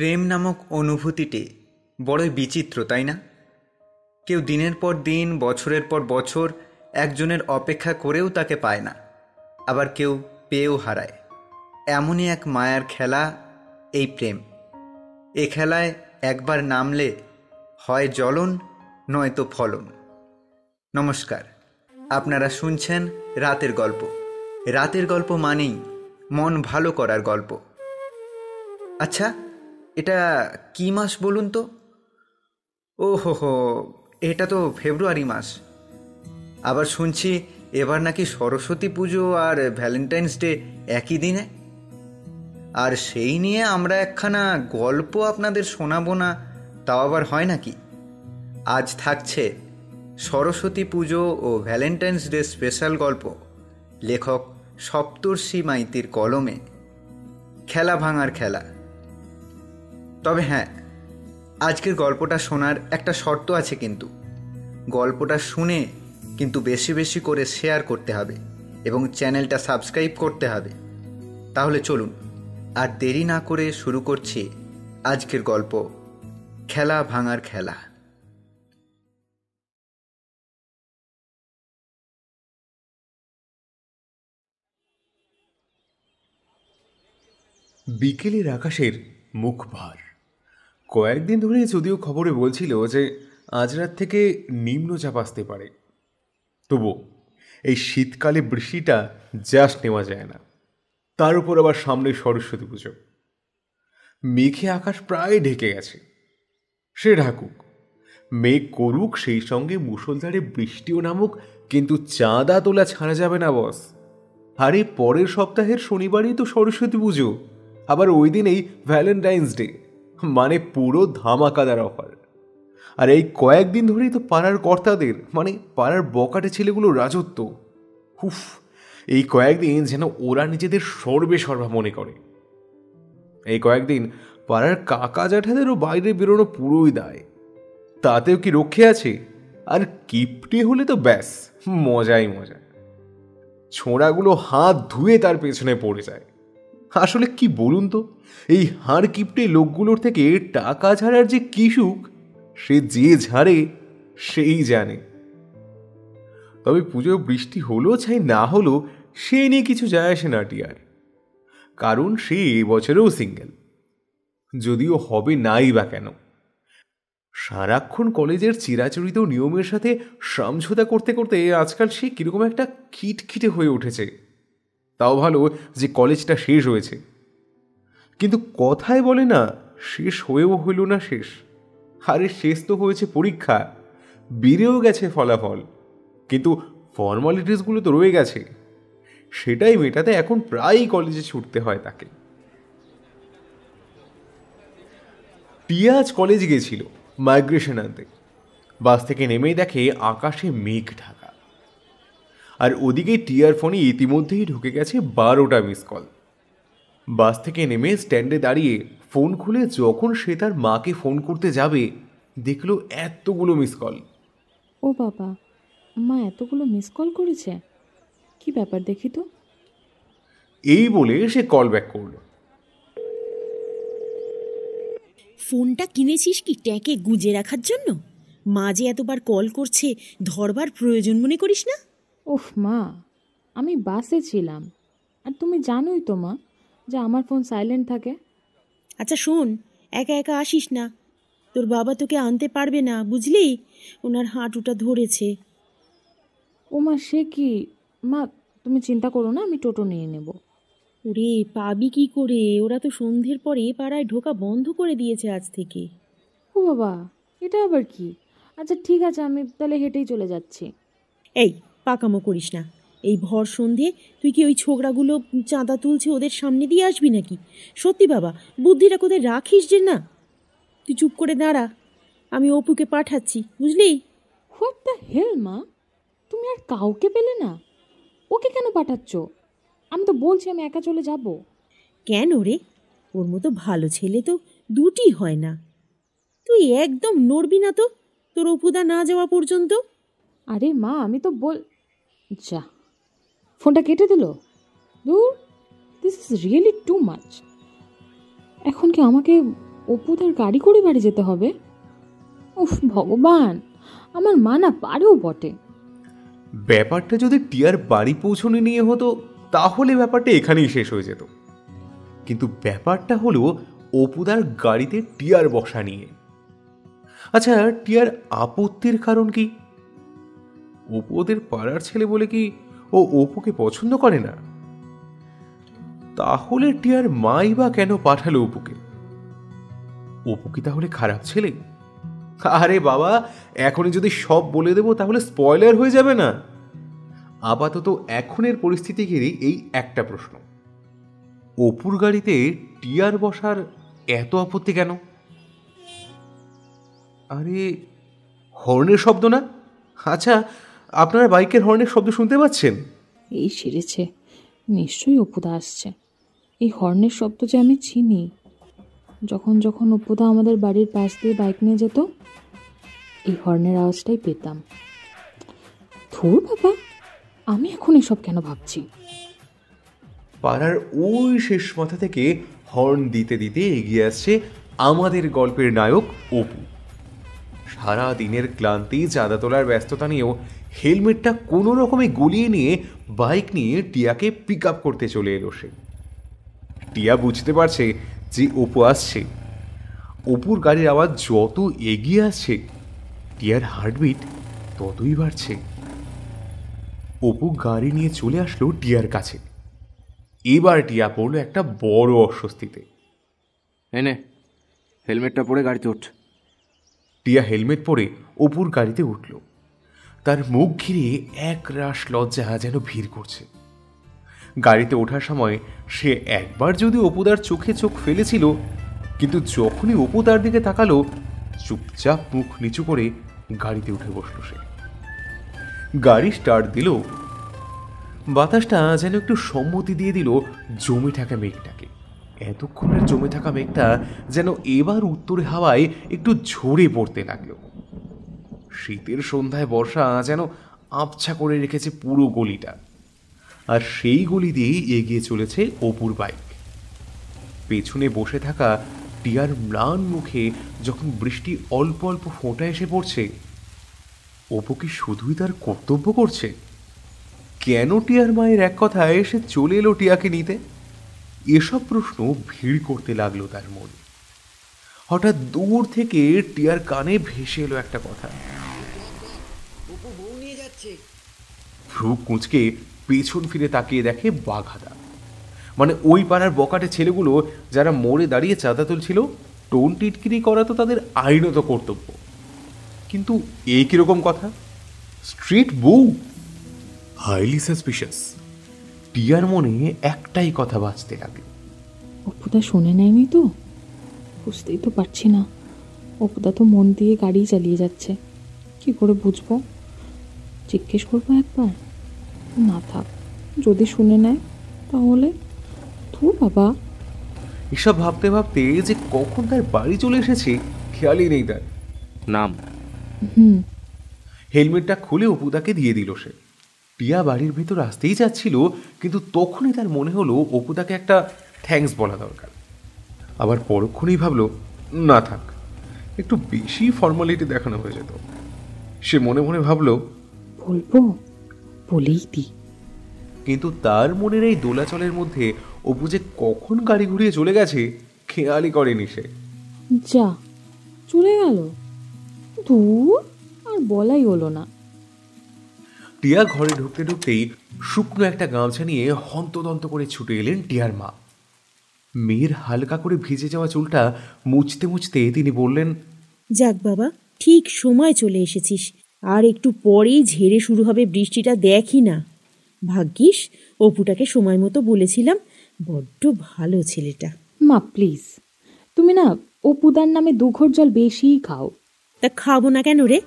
প্রেম নামক অনুভূতিটি বড়ই বিচিত্র, তাই না? কেউ দিনের পর দিন, বছরের পর বছর একজনের অপেক্ষা করেও তাকে পায় না, আবার কেউ পেয়েও হারায়। এমনই এক মায়ার খেলা এই প্রেম। এ খেলায় একবার নামলে হয় জ্বলন, নয়তো ফলন। নমস্কার, আপনারা শুনছেন রাতের গল্প। রাতের গল্প মানেই মন ভালো করার গল্প। আচ্ছা, এটা কি মাস বলুন তো? ও হো, এটা তো ফেব্রুয়ারি মাস। আবার শুনছি এবার নাকি সরস্বতী পুজো আর ভ্যালেন্টাইন্স ডে একই দিনে। আর সেই নিয়ে আমরা একখানা গল্প আপনাদের শোনাবো না, তাও আবার হয় নাকি? আজ থাকছে সরস্বতী পুজো ও ভ্যালেন্টাইন্স ডে স্পেশাল গল্প, লেখক সপ্তর্ষি মাইতির কলমে, খেলা ভাঙার খেলা। তবে হ্যাঁ, আজকের গল্পটা শোনার একটা শর্ত আছে কিন্তু। গল্পটা শুনে কিন্তু বেশি বেশি করে শেয়ার করতে হবে এবং চ্যানেলটা সাবস্ক্রাইব করতে হবে। তাহলে চলুন আর দেরি না করে শুরু করছি আজকের গল্প, খেলা ভাঙার খেলা। বিকেলের আকাশের মুখ ভার। কয়েকদিন ধরে যদিও খবরে বলছিল যে আজ রাত থেকে নিম্নচাপ আসতে পারে, তবু এই শীতকালে বৃষ্টিটা জাস্ট নেওয়া যায় না। তার উপর আবার সামনে সরস্বতী পুজো। মেঘে আকাশ প্রায় ঢেকে গেছে। সে ঢাকুক, মেঘ করুক, সেই সঙ্গে মুষলধারে বৃষ্টিও নামুক, কিন্তু চাঁদা তোলা ছাড়া যাবে না বস। আরে পরের সপ্তাহের শনিবারই তো সরস্বতী পুজো, আবার ওই দিনেই ভ্যালেন্টাইন্স ডে, মানে পুরো ধামাকাদার অফার। আর এই কয়েকদিন ধরেই তো পাড়ার কর্তাদের, মানে পাড়ার বকাটে ছেলেগুলোর রাজত্ব। হুফ, এই কয়েকদিন যেন ওরা নিজেদের সর্বে সর্বা মনে করে। এই কয়েকদিন পাড়ার কাকা জ্যাঠাদেরও বাইরে বেরোনো পুরোই দায়। তাতেও কি রক্ষে আছে? আর কিপটে হলে তো ব্যাস মজাই মজা। ছোঁড়াগুলো হাত ধুয়ে তার পেছনে পড়ে যায়। আসলে কি বলুন তো, এই হাড় কিপটে লোকগুলোর থেকে টাকা ঝাড়ার যে কি সুখ, সে যে ঝাড়ে সেই জানে। তবে পুজো বৃষ্টি হলো চাই না হলো, সে নিয়ে কিছু যায় আসে না টিয়ার, কারণ সে এবছরেও সিঙ্গেল। যদিও হবে নাই বা কেন, সারাক্ষণ কলেজের চিরাচরিত নিয়মের সাথে সমঝোতা করতে করতে আজকাল সে কিরকম একটা খিটখিটে হয়ে উঠেছে। তাও ভালো যে কলেজটা শেষ হয়েছে, কিন্তু কথায় বলে না, শেষ হয়েও হইল না শেষ। আরে শেষ তো হয়েছে পরীক্ষা, বেড়েও গেছে ফলাফল, কিন্তু ফর্মালিটিসগুলো তো রয়ে গেছে। সেটাই মেটাতে এখন প্রায়ই কলেজে ছুটতে হয় তাকে। টিয়া আজ কলেজ গিয়েছিল মাইগ্রেশন আনতে। বাস থেকে নেমেই দেখে আকাশে মেঘ ঢাকা, আর ওদিকে টিয়ার ফোনে ইতিমধ্যেই ঢুকে গেছে 12টা মিস কল। বাস থেকে নেমে স্ট্যান্ডে দাঁড়িয়ে ফোন খুলে যখন সে তার মাকে ফোন করতে যাবে, দেখলো এতগুলো মিস কল। ও বাবা, মা এতগুলো মিস কল করেছে, কি ব্যাপার দেখি তো। এই বলে সে কল ব্যাক করলো। ফোনটা কিনেছিস কি ট্যাঁকে গুঁজে রাখার জন্য? মা যে এতবার কল করছে, ধরবার প্রয়োজন মনে করিস না? ওহ মা, আমি বাসে ছিলাম, আর তুমি জানোই তো মা যে আমার ফোন সাইলেন্ট থাকে। আচ্ছা শোন, একা একা আসিস না, তোর বাবা তোকে আনতে পারবে না, বুঝলি? ওনার হাঁটুটা ধরেছে। ও মা, সে কি মা, তুমি চিন্তা করো না, আমি টোটো নিয়ে নেব। ওরে পাবি কি করে? ওরা তো সন্ধ্যের পরে পাড়ায় ঢোকা বন্ধ করে দিয়েছে আজ থেকে। ও বাবা, এটা আবার কি? আচ্ছা ঠিক আছে, আমি তাহলে হেঁটেই চলে যাচ্ছি। এই পাকামো করিস না। এই ভর সন্ধে তুই কি ওই ছোকরাগুলো চাঁদা তুলছে ওদের সামনে দিয়ে আসবি নাকি? সত্যি বাবা, বুদ্ধিটা কোথায় রাখিস যে না? তুই চুপ করে দাঁড়া, আমি অপুকে পাঠাচ্ছি, বুঝলি? হোয়াট দ্য হেল মা, তুমি আর কাউকে পেলে না? ওকে কেন পাঠাচ্ছ? আমি তো বলছি আমি একা চলে যাব। কেন রে? ওর মতো ভালো ছেলে তো দুটি হয় না। তুই একদম নড়বি না তো তোর অপুদা না যাওয়া পর্যন্ত। আরে মা, আমি তো যা, ফোনটা কেটে দিল। দূর, this is really too much. এখন কি আমাকে অপুদের গাড়ি করে বাড়ি যেতে হবে? উফ ভগবান, আমার মা না পারেও বটে। ব্যাপারটা যদি টিয়ার বাড়ি পৌঁছনে নিয়ে হতো তাহলে ব্যাপারটা এখানেই শেষ হয়ে যেত, কিন্তু ব্যাপারটা হলো অপুদার গাড়িতে টিয়ার বসা নিয়ে। আচ্ছা, টিয়ার আপত্তির কারণ কি? অপু ওদের পাড়ার ছেলে বলে কি ও অপুকে পছন্দ করে না? তাহলে টিয়ার মাই বা কেন পাঠালো অপুকে? অপু কি তাহলে খারাপ ছেলে? আরে বাবা, এখনই যদি সব বলে দেবো তাহলে স্পয়লার হয়ে যাবে না? আপাতত এখনের পরিস্থিতি ঘিরে এই একটা প্রশ্ন, অপুর গাড়িতে টিয়ার বসার এত আপত্তি কেন? আরে, হর্নের শব্দ না? আচ্ছা, আপনারা বাইকের হর্নের শব্দ শুনতে পাচ্ছেন? এই সেরেছে, নিশ্চয়ই অপুদা আসছে। এই হর্নের শব্দ যে আমি চিনি। যখন যখন অপুদা আমাদের বাড়ির পাশ দিয়ে বাইক নিয়ে যেত, এই হর্নের আওয়াজটাই পেতাম। ধুর বাবা, আমি এখন এসব কেন ভাবছি? পাড়ার ওই শেষ মাথা থেকে হর্ন দিতে দিতে এগিয়ে আসছে আমাদের গল্পের নায়ক অপু। সারা দিনের ক্লান্তি, চাঁদা তোলার ব্যস্ততা নিয়েও হেলমেটটা কোনো রকমে গলিয়ে নিয়ে বাইক নিয়ে টিয়াকে পিক আপ করতে চলে এলো সে। টিয়া বুঝতে পারছে যে অপু আসছে। অপুর গাড়ির আওয়াজ যত এগিয়ে আসছে, টিয়ার হার্টবিট ততই বাড়ছে। অপু গাড়ি নিয়ে চলে আসলো টিয়ার কাছে। এবার টিয়া পড়লো একটা বড় অস্বস্তিতে। এনে হেলমেটটা পরে গাড়িতে ওঠ। টিয়া হেলমেট পরে অপুর গাড়িতে উঠল। তার মুখ ঘিরে এক রাশ লজ্জা যেন ভিড় করছে। গাড়িতে ওঠার সময় সে একবার যদি অপুদার চোখে চোখ ফেলেছিল, কিন্তু যখনই অপু তার দিকে তাকালো, চুপচাপ মুখ নিচু করে গাড়িতে উঠে বসল সে। গাড়ি স্টার্ট দিল। বাতাসটা যেন একটু সম্মতি দিয়ে দিল জমে থাকা মেঘটাকে। এতক্ষণের জমে থাকা মেঘটা যেন এবার উত্তরে হাওয়ায় একটু ঝরে পড়তে লাগলো। শীতের সন্ধ্যায় বর্ষা যেন আবছা করে রেখেছে পুরো গলিটা। আর সেই গলি দিয়েই এগিয়ে চলেছে অপুর বাইক। পেছনে বসে থাকা টিয়ার ম্লান মুখে যখন বৃষ্টি অল্প অল্প ফোঁটা এসে পড়ছে, অপু কি শুধুই তার কর্তব্য করছে? কেন টিয়ার মায়ের এক কথায় এসে চলে এলো টিয়াকে নিতে? এসব প্রশ্ন ভিড় করতে লাগলো তার মনে। হঠাৎ দূর থেকে টিয়ার কানে ভেসে এলো একটা কথা। ভ্রু কুঁচকে পেছন ফিরে তাকিয়ে দেখে বাঘাদা, মানে ওই পাড়ার বকাটে ছেলেগুলো যারা মোড়ে দাঁড়িয়ে চাঁদা তুলছিল। টোন টিটকিরি করা তো তাদের আইনত কর্তব্য, কিন্তু এই কিরকম কথা? স্ট্রিট বউ? Highly suspicious. টিয়ার মনে একটাই কথা বাজতে লাগে, অপুদা শুনে নেয়নি তো? বুঝতেই তো পারছি না। অপুদা তো মন দিয়ে গাড়ি চালিয়ে যাচ্ছে, কি করে বুঝবো? জিজ্ঞেস করবো একবার? না থাক, যদি শুনে নেয় তাহলে? ধুর বাবা। এসব ভাবতে ভাবতে যে কখন তার বাড়ি চলে এসেছে খেয়ালই নেই তার। নাম। হেলমেটটা খুলে অপুদাকে দিয়ে দিল সে। টিয়া বাড়ির ভিতর আসতেই যাচ্ছিল, কিন্তু তখনই তার মনে হলো অপুদাকে একটা থ্যাঙ্কস বলা দরকার। আবার পরক্ষণেই ভাবলো, না থাক, একটু বেশি ফর্মালিটি দেখানো হয়ে যেত। সে মনে মনে ভাবলো, বলবো, বলেই দি। কিন্তু তার মনের এই দোলাচলের মধ্যে অপু যে কখন গাড়ি ঘুরিয়ে চলে গেছে খেয়ালই করেনি সে। যা চলে গেল, দূর, আর বলাই হলো না। টিয়া ঘরে ঢুকতে ঢুকতেই শুকনো একটা গামছা নিয়ে হন্তদন্ত করে ছুটে এলেন টিয়ার মা। মেয়ের হালকা করে ভিজে যাওয়া চুলটা মুছতে মুছতে তিনি বললেন, যাক বাবা, ঠিক সময় চলে এসেছিস। আর একটু পরেই ঝেড়ে শুরু হবে বৃষ্টিটা, দেখি না। ভাগ্যিস অপুটাকে সময় মতো বলেছিলাম, বড্ড ভালো ছেলেটা। মা প্লিজ, তুমি না অপুদার নামে 2 ঘর জল বেশিই খাও। তা খাবো না কেন রে?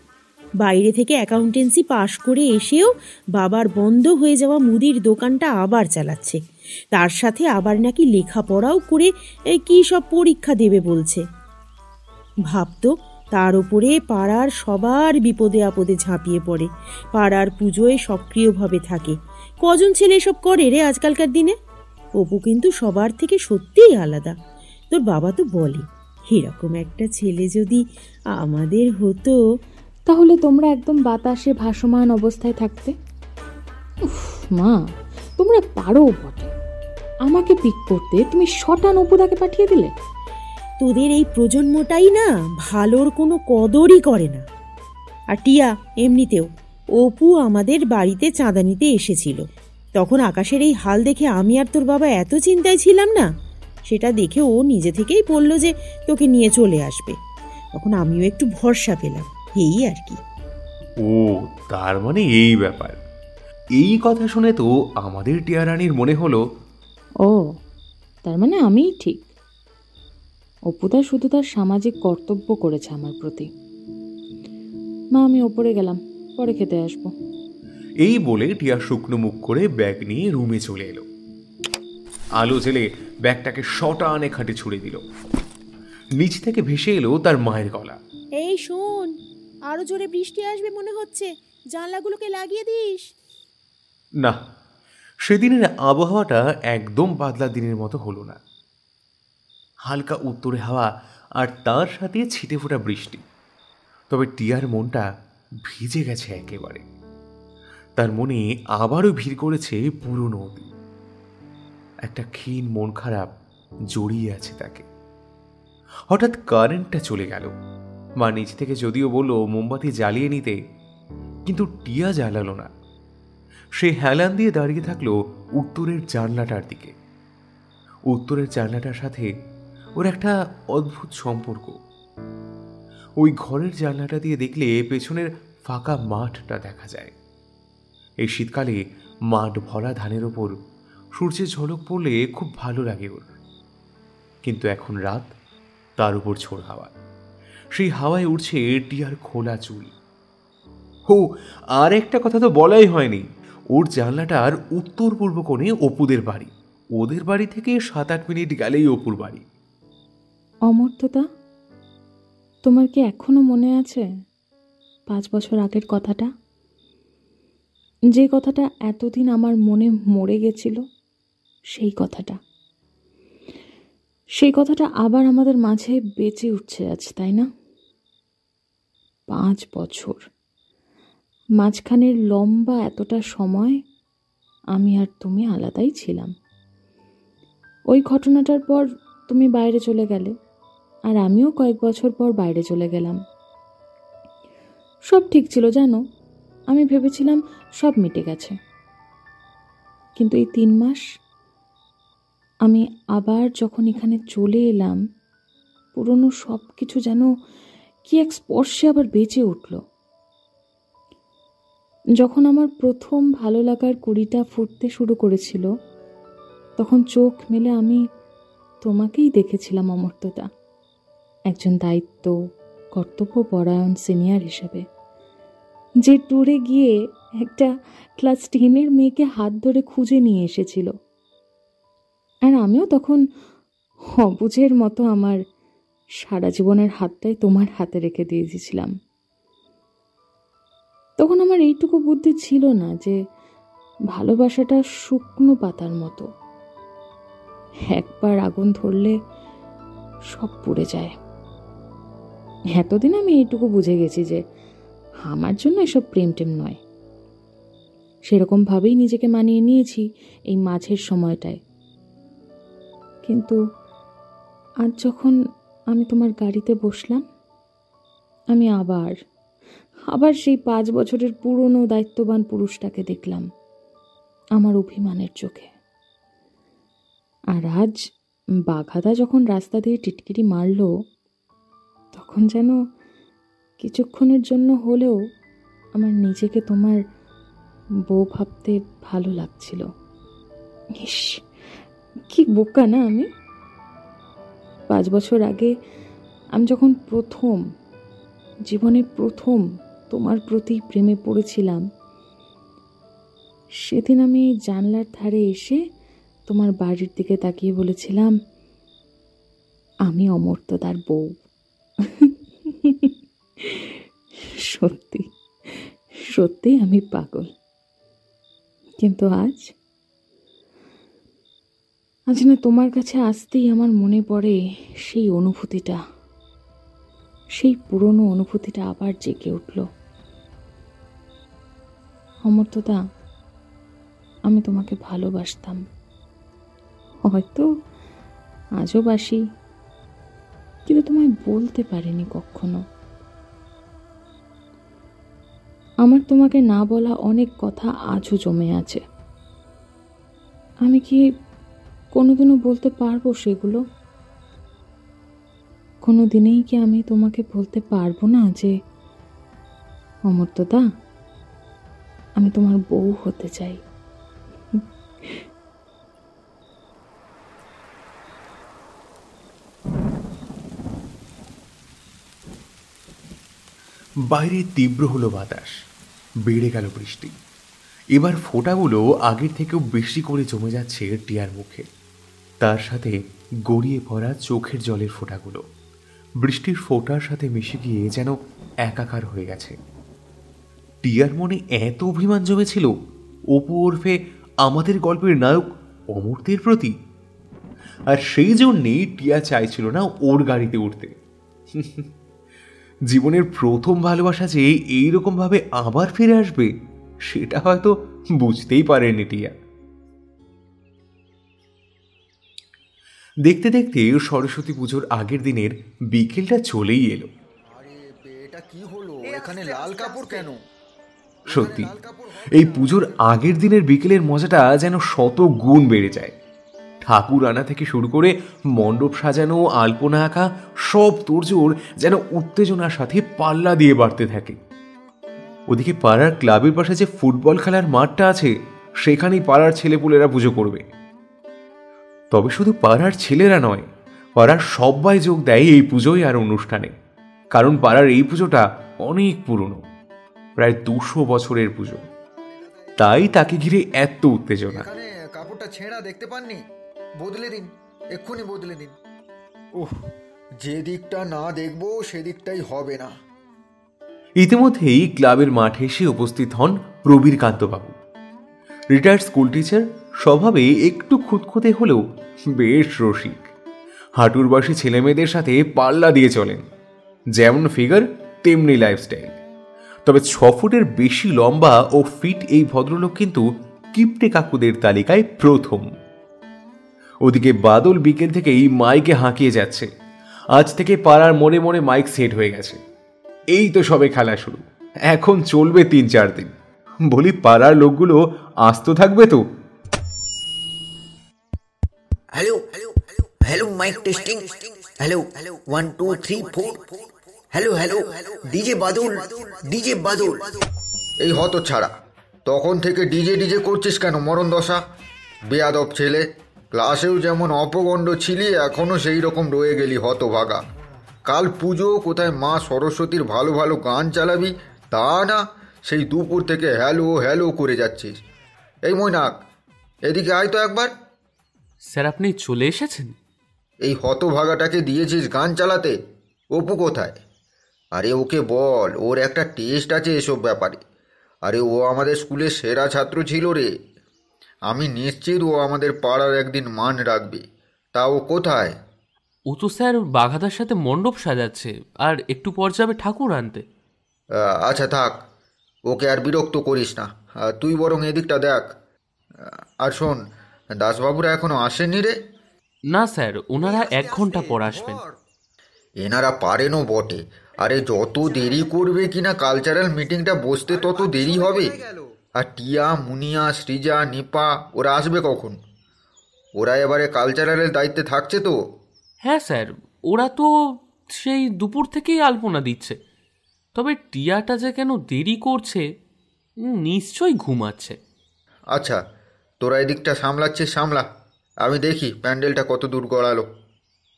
বাইরে থেকে অ্যাকাউন্টেন্সি পাশ করে এসেও বাবার বন্ধ হয়ে যাওয়া মুদির দোকানটা আবার চালাচ্ছে। তার সাথে আবার নাকি লেখাপড়াও করে কি সব পরীক্ষা দেবে বলছে। ভাবতো, তার ওপরে পাড়ার সবার বিপদে আপদে ঝাঁপিয়ে পড়ে, পাড়ার পুজোয় সক্রিয়ভাবে থাকে। কজন ছেলে এসব করে রে আজকালকার দিনে? অপু কিন্তু সবার থেকে সত্যিই আলাদা। তোর বাবা তো বলে, এরকম একটা ছেলে যদি আমাদের হতো। তাহলে তোমরা একদম বাতাসে ভাসমান অবস্থায় থাকতে। উফ মা, তোমরা পারো বটে। আমাকে পিক করতে তুমি শটান অপুদাকে পাঠিয়ে দিলে। তোদের এই প্রজন্মটাই না ভালোর কোনো কদরই করে না। আর টিয়া এমনিতেও, অপু আমাদের বাড়িতে চাঁদা নিতে এসেছিল, তখন আকাশের এই হাল দেখে আমি আর তোর বাবা এত চিন্তায় ছিলাম না, সেটা দেখে ও নিজে থেকেই বললো যে তোকে নিয়ে চলে আসবে। তখন আমিও একটু ভরসা পেলাম, এই আর কি। ও, তার মানে এই ব্যাপার। এই কথা শুনে তো আমাদের টিয়া রানীর মনে হলো, ও, তার মানে আমিই ঠিক। অপুদা শুধু তার সামাজিক কর্তব্য করেছে আমার প্রতি। মা, আমি ওপরে গেলাম, পরে খেতে আসবো। এই বলে টিয়া শুকনো মুখ করে ব্যাগ নিয়ে রুমে চলে এলো। আলো জেলে ব্যাগটাকে শটানে খাটে ছুড়ে দিল। নিচ থেকে ভেসে এলো তার মায়ের গলা। এই শোন, আরো জোরে বৃষ্টি আসবে মনে হচ্ছে, জানলাগুলোকে লাগিয়ে দিস। না, সেদিনের আবহাওয়াটা একদম বাদলা দিনের মতো হলো না। হালকা উত্তরে হাওয়া আর তার সাথে ছিটে ফোটা বৃষ্টি। তবে টিয়ার মনটা ভিজে গেছে একেবারে। তার মনে আবারও ভিড় করেছে পুরনো অতীত। একটা ক্ষীণ মন খারাপ জড়িয়ে আছে তাকে। হঠাৎ কারেন্টটা চলে গেল। মা নিচ থেকে যদিও বলল মোমবাতি জ্বালিয়ে নিতে, কিন্তু টিয়া জ্বালালো না। সে হেলান দিয়ে দাঁড়িয়ে থাকলো উত্তরের জানলাটার দিকে। উত্তরের জানলাটার সাথে ওর একটা অদ্ভুত সম্পর্ক। ওই ঘরের জানলাটা দিয়ে দেখলে পেছনের ফাঁকা মাঠটা দেখা যায়। এই শীতকালে মাঠ ভরা ধানের ওপর সূর্যের ঝলক পড়লে খুব ভালো লাগে ওর। কিন্তু এখন রাত, তার উপর ঝোড় হাওয়া। সেই হাওয়ায় উঠছে টিয়ার খোলা চুল। ও, আর একটা কথা তো বলাই হয়নি, ওর জানলাটার উত্তর পূর্ব কোণে অপুদের বাড়ি। ওদের বাড়ি থেকে 7-8 মিনিট গেলেই অপুর বাড়ি। অমর্ত্যদা, তোমার কি এখনো মনে আছে 5 বছর আগের কথাটা? যে কথাটা এতদিন আমার মনে মরে গেছিল, সেই কথাটা আবার আমাদের মাঝে বেঁচে উঠছে আজ, তাই না? 5 বছর, মাঝখানের লম্বা এতটা সময় আমি আর তুমি আলাদাই ছিলাম। ওই ঘটনাটার পর তুমি বাইরে চলে গেলে, আর আমিও কয়েক বছর পর বাইরে চলে গেলাম। সব ঠিক ছিল জানো, আমি ভেবেছিলাম সব মিটে গেছে। কিন্তু এই 3 মাস আমি আবার যখন এখানে চলে এলাম, পুরনো সব কিছু যেন কি এক স্পর্শে আবার বেঁচে উঠল। যখন আমার প্রথম ভালো লাগার কুড়িটা ফুটতে শুরু করেছিল, তখন চোখ মেলে আমি তোমাকেই দেখেছিলাম অমর্ত্যদা, একজন দায়িত্ব কর্তব্যপরায়ণ সিনিয়র হিসেবে, যে ট্যুরে গিয়ে একটা ক্লাস 10-এর মেয়েকে হাত ধরে খুঁজে নিয়ে এসেছিল। আর আমিও তখন অবুঝের মতো আমার সারা জীবনের হাতটাই তোমার হাতে রেখে দিয়ে দিয়েছিলাম। তখন আমার এইটুকু বুদ্ধি ছিল না যে ভালোবাসাটা শুকনো পাতার মতো, একবার আগুন ধরলে সব পুড়ে যায়। এতদিন আমি এইটুকু বুঝে গেছি যে আমার জন্য এসব প্রেম টেম নয়। সেরকম ভাবেই নিজেকে মানিয়ে নিয়েছি এই মাঝের সময়টায়। কিন্তু আজ যখন আমি তোমার গাড়িতে বসলাম, আমি আবার সেই 5 বছরের পুরনো দায়িত্ববান পুরুষটাকে দেখলাম আমার অভিমানের চোখে। আর আজ বাঘাদা যখন রাস্তা দিয়ে টিটকিরি মারল, তখন যেন কিছুক্ষণের জন্য হলেও আমার নিজেকে তোমার বউ ভাবতে ভালো লাগছিল। ইস, কি বোকা না আমি! 5 বছর আগে আমি যখন জীবনে প্রথম তোমার প্রতি প্রেমে পড়েছিলাম, সেদিন আমি জানলার ধারে এসে তোমার বাড়ির দিকে তাকিয়ে বলেছিলাম, আমি অমর্ত্যদার বউ। সত্যি সত্যি আমি পাগল। কিন্তু আজ না তোমার কাছে আসতেই আমার মনে পড়ে সেই অনুভূতিটা, সেই পুরনো অনুভূতিটা আবার জেগে উঠল। অমর্ত্যদা, আমি তোমাকে ভালোবাসতাম, হয়তো আজও বাসি, কিন্তু তোমায় বলতে পারিনি কখনো। আমার তোমাকে না বলা অনেক কথা আজও জমে আছে। আমি কি কোনোদিনও বলতে পারবো সেগুলো? কোনো দিনেই কি আমি তোমাকে বলতে পারবো না যে অমর্ত্যদা, আমি তোমার বউ হতে চাই? বাইরে তীব্র হলো বাতাস, বেড়ে গেল বৃষ্টি। এবার ফোঁটাগুলো আগের থেকেও বেশি করে জমে যাচ্ছে টিয়ার মুখে, তার সাথে গড়িয়ে পড়া চোখের জলের ফোঁটাগুলো বৃষ্টির ফোঁটার সাথে মিশে গিয়ে যেন একাকার হয়ে গেছে। টিয়ার মনে এত অভিমান জমেছিল অপু ওরফে আমাদের গল্পের নায়ক অমর্ত্যের প্রতি, আর সেই জন্যেই টিয়া চাইছিল না ওর গাড়িতে উঠতে। জীবনের প্রথম ভালোবাসা যে এইরকম ভাবে আবার ফিরে আসবে সেটা হয়তো বুঝতেই পারেনি টিয়া। দেখতে দেখতে সরস্বতী পুজোর আগের দিনের বিকেলটা চলেই এলো। এটা কি হলো? এখানে লাল কাপড় কেন? সত্যি এই পুজোর আগের দিনের বিকেলের মজাটা যেন শত গুণ বেড়ে যায়। ঠাকুর আনা থেকে শুরু করে মণ্ডপ সাজানো, আলপনা আঁকা, সব তোড়জোড় যেন উত্তেজনার সাথে পাল্লা দিয়ে বাড়তে থাকে। ওদিকে পাড়ার ক্লাবের পাশে যে ফুটবল খেলার মাঠটা আছে সেখানেই পাড়ার ছেলেপুলেরা পুজো করবে। তবে শুধু পাড়ার ছেলেরা নয়, পাড়ার সবাই যোগ দেয় এই পুজোয় আর অনুষ্ঠানে, কারণ পাড়ার এই পুজোটা অনেক পুরনো, প্রায় 200 বছরের পুজো। তাই তাকে ঘিরে এত উত্তেজনা। এখানে কাপড়টা ছেঁড়া দেখতে পাননি? বদলে দিন, এক্ষুনি বদলে দিন। ওহ, যে দিকটা না দেখবো সেদিকটাই হবে না। ইতিমধ্যেই ক্লাবের মাঠে এসে উপস্থিত হন প্রবীর কান্তবাবু। রিটায়ার্ড স্কুল টিচার, স্বভাবে একটু খুঁতখুঁতে হলেও বেশ রসিক। হাঁটুর বয়সী ছেলেমেয়েদের সাথে পাল্লা দিয়ে চলেন, যেমন ফিগার তেমনি লাইফস্টাইল। তবে 6 ফুটের বেশি লম্বা ও ফিট এই ভদ্রলোক কিন্তু কিপ্টে কাকুদের তালিকায় প্রথম। ওদিকে বাদল বিকেল থেকেই মাইকে হাঁকিয়ে যাচ্ছে। আজ থেকে পাড়ার মোড়ে মোড়ে মাইক সেট হয়ে গেছে। এই তো সবে খেলা শুরু, এখন চলবে 3-4 দিন। বলি, পাড়ার লোকগুলো আস্ত থাকবে তো? Hello hello mike testing, hello 1 2 3 4, hello hello DJ Badal. এই হত ছাড়া, তখন থেকে ডিজে ডিজে করছিস কেন মরণ দশা? বেয়াদব ছেলে, ক্লাসেও যেমন অপগণ্ড ছিলি এখনো সেই রকম রয়ে গেলি হতভাগা। কাল পুজো, কোথায় মা সরস্বতীর ভালো ভালো গান চালাবি, তা না সেই দুপুর থেকে হ্যালো হ্যালো করে যাচ্ছিস। এই মৈনাক, এদিকে আয় তো একবার। স্যার, আপনি চলে এসেছেন? এই হতভাগাটাকে দিয়েছিস গান চালাতে? অপু কোথায়? আরে ওকে বল, ওর একটা টেস্ট আছে এসব ব্যাপারে। আরে ও আমাদের স্কুলের সেরা ছাত্র ছিল রে। আমি নিশ্চিত ও আমাদের পাড়ার একদিন মান রাখবে। তা ও কোথায়? ও তো স্যার বাঘাদার সাথে মণ্ডপ সাজাচ্ছে, আর একটু পর যাবে ঠাকুর আনতে। আচ্ছা থাক, ওকে আর বিরক্ত করিস না। তুই বরং এদিকটা দেখ। আর শোন, দাসবাবুরা এখনো আসেননি রে? না স্যার, ওনারা 1 ঘন্টা পর আসবেন। এনারা পারেনও বটে। আরে যত দেরি করবে কিনা কালচারাল মিটিংটা বসতে তত দেরি হবে। আর টিয়া, মুনিয়া, সৃজা, নিপা ওরা আসবে কখন? ওরা এবারে কালচারালের দায়িত্বে থাকছে তো? হ্যাঁ স্যার, ওরা তো সেই দুপুর থেকেই আলপনা দিচ্ছে। তবে টিয়াটা যে কেন দেরি করছে, নিশ্চয়ই ঘুমাচ্ছে। আচ্ছা, তোরা এদিকটা সামলাচ্ছিস সামলা, আমি দেখি প্যান্ডেলটা কত দূর গড়ালো।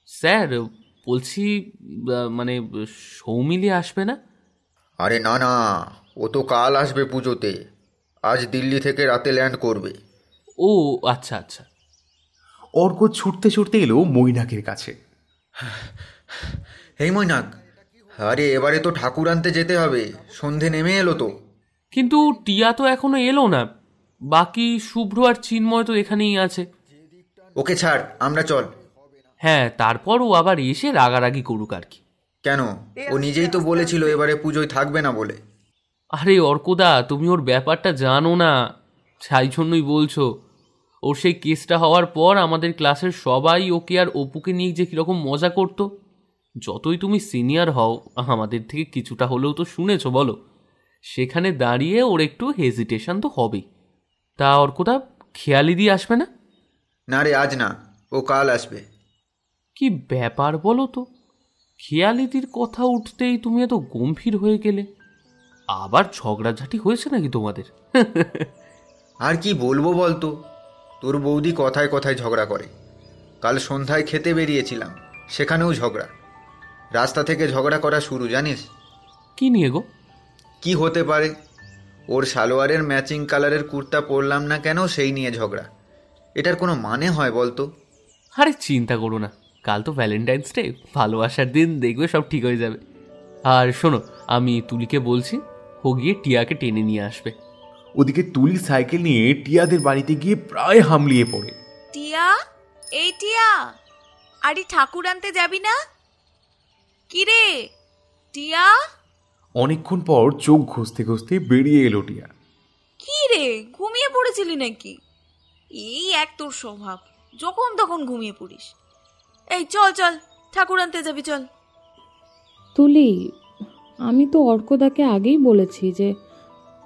স্যার বলছি, মানে সৌমিলি আসবে না? আরে না না, ও তো কাল আসবে পুজোতে। আজ দিল্লি থেকে রাতে ল্যান্ড করবে। ও আচ্ছা আচ্ছা। অর্ক ছুটতে ছুটতে এলো মৈনাকের কাছে। এই মৈনাক, আরে এবারে তো ঠাকুর আনতে যেতে হবে, সন্ধে নেমে এলো তো। কিন্তু টিয়া তো এখনো এলো না। বাকি শুভ্র আর চিন্ময় তো এখানেই আছে। ওকে ছাড়, আমরা চল। হ্যাঁ, তারপর ও আবার এসে রাগারাগি করুক আর কি। কেন? ও নিজেই তো বলেছিল এবারে পুজোয় থাকবে না বলে। আরে অর্কদা, তুমি ওর ব্যাপারটা জানো না, সেই জন্যই বলছো। ওর সেই কেসটা হওয়ার পর আমাদের ক্লাসের সবাই ওকে আর অপুকে নিয়ে যে কীরকম মজা করতো। যতই তুমি সিনিয়র হও, আমাদের থেকে কিছুটা হলেও তো শুনেছো বলো। সেখানে দাঁড়িয়ে ওর একটু হেজিটেশন তো হবেই। তা অর্কদা খেয়ালি দিয়ে আসবে না? না রে, আজ না, ও কাল আসবে। কি ব্যাপার বলো তো, খেয়ালিদির কথা উঠতেই তুমি এত গম্ভীর হয়ে গেলে। আবার ঝগড়াঝাটি হয়েছে নাকি তোমাদের? আর কি বলবো বলতো, তোর বৌদি কথায় কথায় ঝগড়া করে। কাল সন্ধ্যায় খেতে বেরিয়েছিলাম, সেখানেও ঝগড়া। রাস্তা থেকে ঝগড়া করা শুরু, জানিস? কি নিয়ে গো? কি হতে পারে? ওর সালোয়ারের ম্যাচিং কালারের কুর্তা পরলাম না কেন, সেই নিয়ে ঝগড়া। এটার কোনো মানে হয় বলতো? আরে চিন্তা করো না, কাল তো ভ্যালেন্টাইন্স ডে, ভালোবাসার দিন, দেখবে সব ঠিক হয়ে যাবে। আর শোনো, আমি তুলিকে বলছি, ও গিয়ে টিয়াকে টেনে নিয়ে আসবে। ওদিকে তুলি সাইকেল নিয়ে টিয়াদের বাড়িতে গিয়ে প্রায় হামলিয়ে পড়ে। টিয়া, এই টিয়া, আরে ঠাকুর আনতে যাবি না? কি রে টিয়া? অনেকক্ষণ পর চোখ ঘষতে ঘষতে বেরিয়ে এলো টিয়া। কি রে, ঘুমিয়ে পড়েছিলি নাকি? এই এক তোর স্বভাব, যখন তখন ঘুমিয়ে পড়িস। এই চল চল, ঠাকুর আনতে যাবি, চল। তুলি, আমি তো অর্কদাকে আগেই বলেছি যে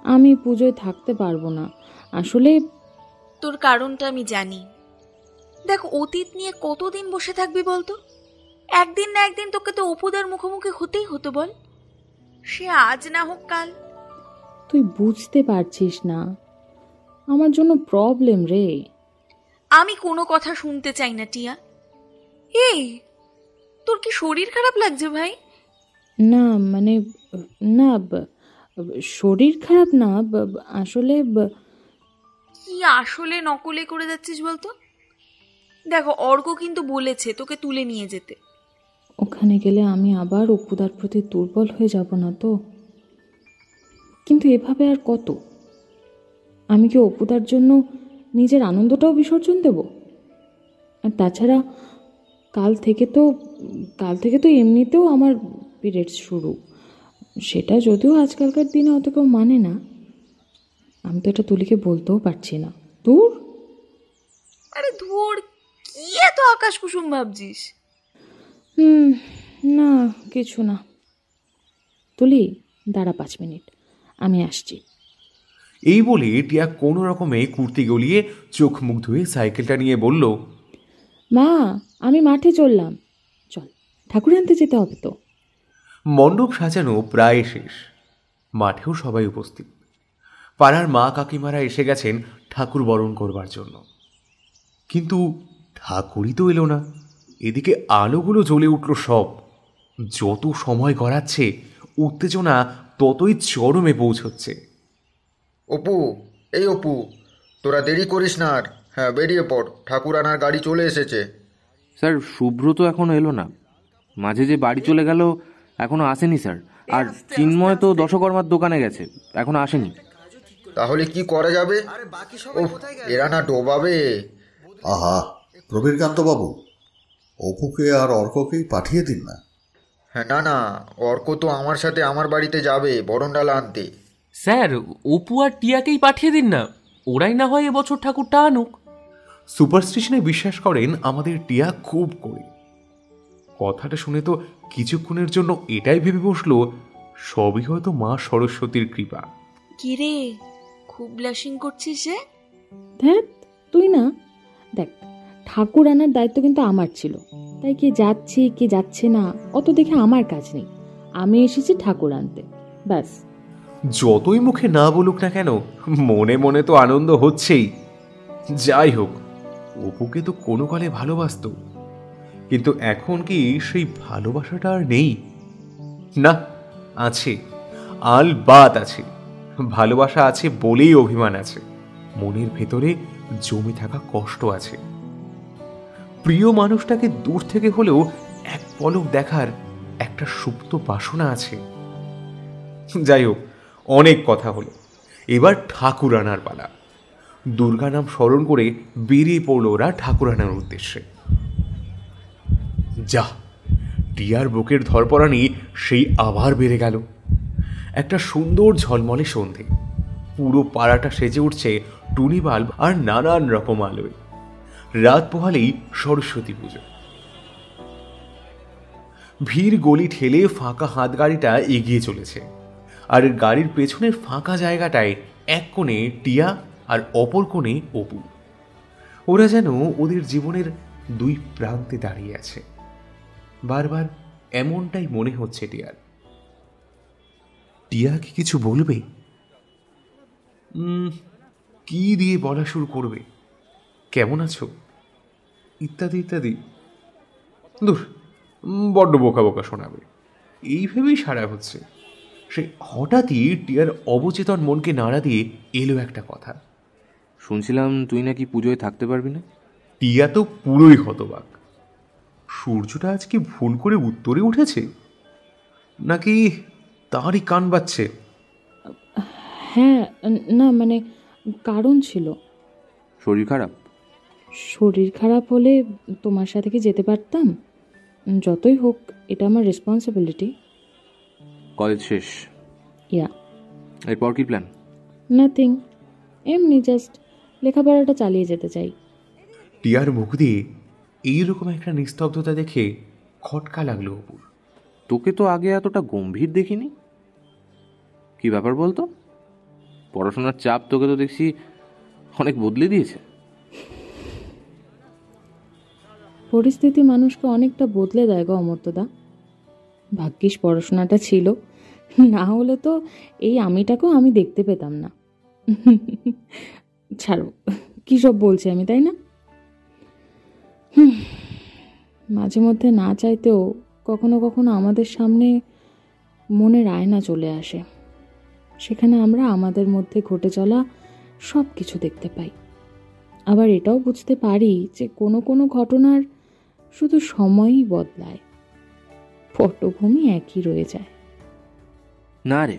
আমি পুজোয় থাকতে পারবো না। আসলে তোর কারণটা আমি জানি। দেখ, অতীত নিয়ে কতদিন বসে থাকবি বলতো? একদিন না একদিন তোকে তো অপুদের মুখোমুখি হতেই হতো, বল। সে আজ না হোক কাল। তুই বুঝতে পারছিস না, আমার জন্য প্রবলেম রে। আমি কোনো কথা শুনতে চাই না টিয়া। এই, তোর কি শরীর খারাপ লাগছে ভাই? না মানে, না শরীর খারাপ না, আসলে কি আসলে নকলে করে যাচ্ছিস বলতো? দেখো, অর্ক কিন্তু বলেছে তোকে তুলে নিয়ে যেতে। ওখানে গেলে আমি আবার অপুদার প্রতি দুর্বল হয়ে যাব না তো? কিন্তু এভাবে আর কত? আমি কি অপুদার জন্য নিজের আনন্দটাও বিসর্জন দেব? আর তাছাড়া কাল থেকে তো এমনিতেও আমার পিরিয়ডস শুরু। সেটা যদিও আজকালকার দিনে অত কেউ মানে না। আমি তো এটা তুলিকে বলতেও পারছি না। দূর। আরে ধুর, কি এত আকাশ কুসুম ভাবছিস? না, কিছু না। তুলি, দাঁড়া 5 মিনিট, আমি আসছি। এই বলে টিয়া কোনো রকমে কুর্তি গলিয়ে চোখ মুখ ধুয়ে সাইকেলটা নিয়ে বলল, মা, আমি মাঠে চললাম, চল, ঠাকুর আনতে যেতে হবে তো। মণ্ডপ সাজানো প্রায় শেষ, মাঠেও সবাই উপস্থিত। পাড়ার মা কাকিমারা এসে গেছেন ঠাকুর বরণ করবার জন্য। কিন্তু ঠাকুরই তো এলো না। এদিকে আলোগুলো জ্বলে উঠল সব। যত সময় গড়াচ্ছে উত্তেজনা ততই চরমে পৌঁছচ্ছে। অপু, এই অপু, তোরা দেরি করিস না আর। হ্যাঁ, বেরিয়ে পড়, ঠাকুর আনার গাড়ি চলে এসেছে। স্যার, শুভ্র তো এখনো এলো না। মাঝে যে বাড়ি চলে গেল, এখনো আসেনি স্যার। আর চিন্ময় তো দশকর্মার দোকানে গেছে, এখনো আসেনি। তাহলে কি করা যাবে? ও, এরা না ডোবাবে। আহা, প্রবীরকান্ত বাবু, অপুকে আর অর্ককেই পাঠিয়ে দিন না। হ্যাঁ, না, অর্ক তো আমার সাথে আমার বাড়িতে যাবে বরণডালা আনতে। স্যার, অপু আর টিয়াকেই পাঠিয়ে দিন না, ওরাই না হয় এবছর ঠাকুরটা আনুক। সুপারস্টিশনে বিশ্বাস করেন আমাদের টিয়া খুব করে। কথাটা শুনে তো কিছুক্ষণের জন্য এটাই ভেবে বসলো সবই হয়তো মা সরস্বতীর কৃপা। কি রে, খুব ব্লাশিং করছিস যে? ধ্যাত, তুই না। দেখ, ঠাকুর আনার দায়িত্ব কিন্তু আমার ছিল, তাই কে যাচ্ছে কে যাচ্ছে না অত দেখে আমার কাজ নেই। আমি এসেছি ঠাকুর আনতে, ব্যাস। যতই মুখে না বলুক না কেন, মনে মনে তো আনন্দ হচ্ছেই। যাই হোক, অপুকে তো কোনো কালে ভালোবাসত, কিন্তু এখন কি সেই ভালোবাসাটা আর নেই? না, আছে, আলবাত আছে। ভালোবাসা আছে বলেই অভিমান আছে, মনের ভেতরে জমে থাকা কষ্ট আছে। প্রিয় মানুষটাকে দূর থেকে হলেও এক পলক দেখার একটা সুপ্ত বাসনা আছে। যাই হোক, অনেক কথা হলো, এবার ঠাকুর আনার পালা। দুর্গা নাম স্মরণ করে বেরিয়ে পড়ল ওরা ঠাকুর আনার উদ্দেশ্যে। যা, টিয়ার বুকের ধরপড়ানি সেই আবার বেড়ে গেল। একটা সুন্দর ঝলমলে সন্ধে, পুরো পাড়াটা সেজে উঠছে টুনি বাল্ব আর নানান রকম আলোয়। রাত পোহালেই সরস্বতী পুজো। ভিড় গলি ঠেলে ফাঁকা হাত গাড়িটা এগিয়ে চলেছে, আর গাড়ির পেছনের ফাঁকা জায়গাটায় এক কোণে টিয়া আর অপর কোণে অপু। ওরা যেন ওদের জীবনের দুই প্রান্তে দাঁড়িয়ে আছে। বারবার এমনটাই মনে হচ্ছে টিয়ার। টিয়া কি কিছু বলবে? কি দিয়ে বলা শুরু করবে? কেমন আছো ইত্যাদি ইত্যাদি। দূর, বড্ড বোকা বোকা শোনাবে, এই ভেবেই সারা হচ্ছে। সে হঠাৎই টিয়ার অবচেতন মনকে নাড়া দিয়ে এলো একটা কথা। শুনছিলাম তুই নাকি পুজোয় থাকতে পারবি না। টিয়া তো পুরোই হতবাক। সূর্যটা আজকে ভুল করে উত্তরে উঠেছে, নাকি তারই কান বাজছে? হ্যাঁ, না মানে কারণ ছিল। শরীর খারাপ? শরীর খারাপ হলে তোমার সাথে কি যেতে পারতাম? যতই হোক এটা আমার রেসপন্সিবিলিটি। কলেজ শেষ? ইয়া। এরপর কি প্ল্যান? নাথিং, এমনি জাস্ট লেখাপড়াটা চালিয়ে যেতে চাই। টিয়ার মুখ দিয়ে এইরকম একটা নিস্তব্ধতা দেখে খটকা লাগলো অপুর। তোকে তো আগে এতটা গম্ভীর দেখিনি, কি ব্যাপার বলতো? পড়াশোনার চাপ তোকে তো দেখছি অনেক বদলে দিয়েছে। পরিস্থিতি মানুষকে অনেকটা বদলে দেয় গো অমর্ত্যদা। ভাগ্যিস পড়াশোনাটা ছিল, না হলে তো এই আমিটাকেও আমি দেখতে পেতাম না। ছাড়ো, কী সব বলছি আমি, তাই না? মাঝে মধ্যে না চাইতেও কখনো কখনো আমাদের সামনে মনের আয়না চলে আসে, সেখানে আমরা আমাদের মধ্যে ঘটে চলা সব কিছু দেখতে পাই। আবার এটাও বুঝতে পারি যে কোনো কোনো ঘটনার শুধু সময়ই বদলায়, পটভূমি একই রয়ে যায়। না রে,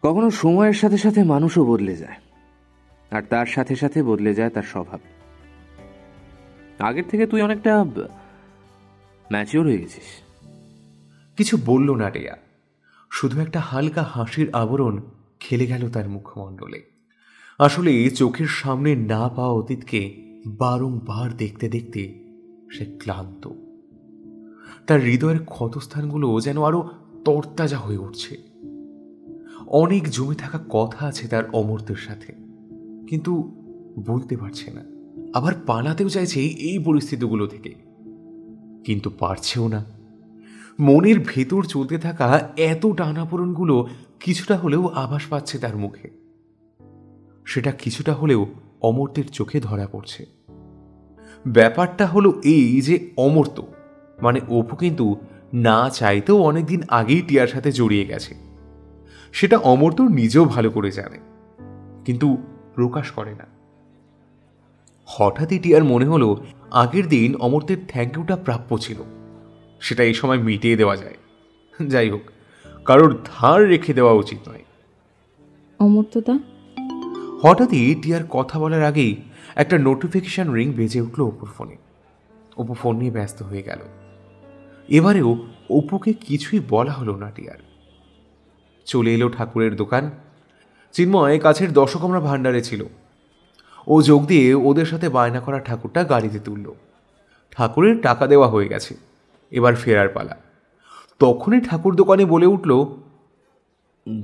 কখনো সময়ের সাথে সাথে মানুষও বদলে যায়, আর তার সাথে সাথে বদলে যায় তার স্বভাব। আগের থেকে তুই অনেকটা ম্যাচিওর হয়ে গেছিস। কিছু বলল না টিয়া, শুধু একটা হালকা হাসির আবরণ খেলে গেল তার মুখমণ্ডলে। আসলে চোখের সামনে না পাওয়া অতীতকে বারংবার দেখতে দেখতে সে ক্লান্ত। তার হৃদয়ের ক্ষতস্থানগুলো যেন আরো তরতাজা হয়ে উঠছে। অনেক জমে থাকা কথা আছে তার অমর্ত্যের সাথে, কিন্তু বলতে পারছে না। আবার পালাতেও চাইছে এই পরিস্থিতিগুলো থেকে, কিন্তু পারছেও না। মনের ভেতর চলতে থাকা এত টানাপোড়েনগুলো কিছুটা হলেও আভাস পাচ্ছে তার মুখে। সেটা কিছুটা হলেও অমর্ত্যের চোখে ধরা পড়ছে। ব্যাপারটা হলো এই যে অমর্ত্য মানে অপু কিন্তু না চাইতেও অনেকদিন আগেই টিয়ার সাথে জড়িয়ে গেছে। সেটা অমর্ত্য নিজেও ভালো করে জানে, কিন্তু প্রকাশ করে না। হঠাৎই টিয়ার মনে হলো আগের দিন অমর্ত্যের থ্যাংক ইউটা প্রাপ্য ছিল, সেটা এই সময় মিটিয়ে দেওয়া যায়। যাই হোক, কারোর ধার রেখে দেওয়া উচিত নয়। অমর্ত্যদা। হঠাৎই টিয়ার কথা বলার আগেই একটা নোটিফিকেশন রিং বেজে উঠল অপুর ফোনে। অপু ফোন নিয়ে ব্যস্ত হয়ে গেল। এবারেও অপুকে কিছুই বলা হলো না টিয়ার। চলে এলো ঠাকুরের দোকান। চিন্ময় কাছের দশকমরা ভাণ্ডারে ছিল। ও যোগ দিয়ে ওদের সাথে বায়না করা ঠাকুরটা গাড়িতে তুলল। ঠাকুরের টাকা দেওয়া হয়ে গেছে, এবার ফেরার পালা। তখনই ঠাকুর দোকানে বলে উঠল,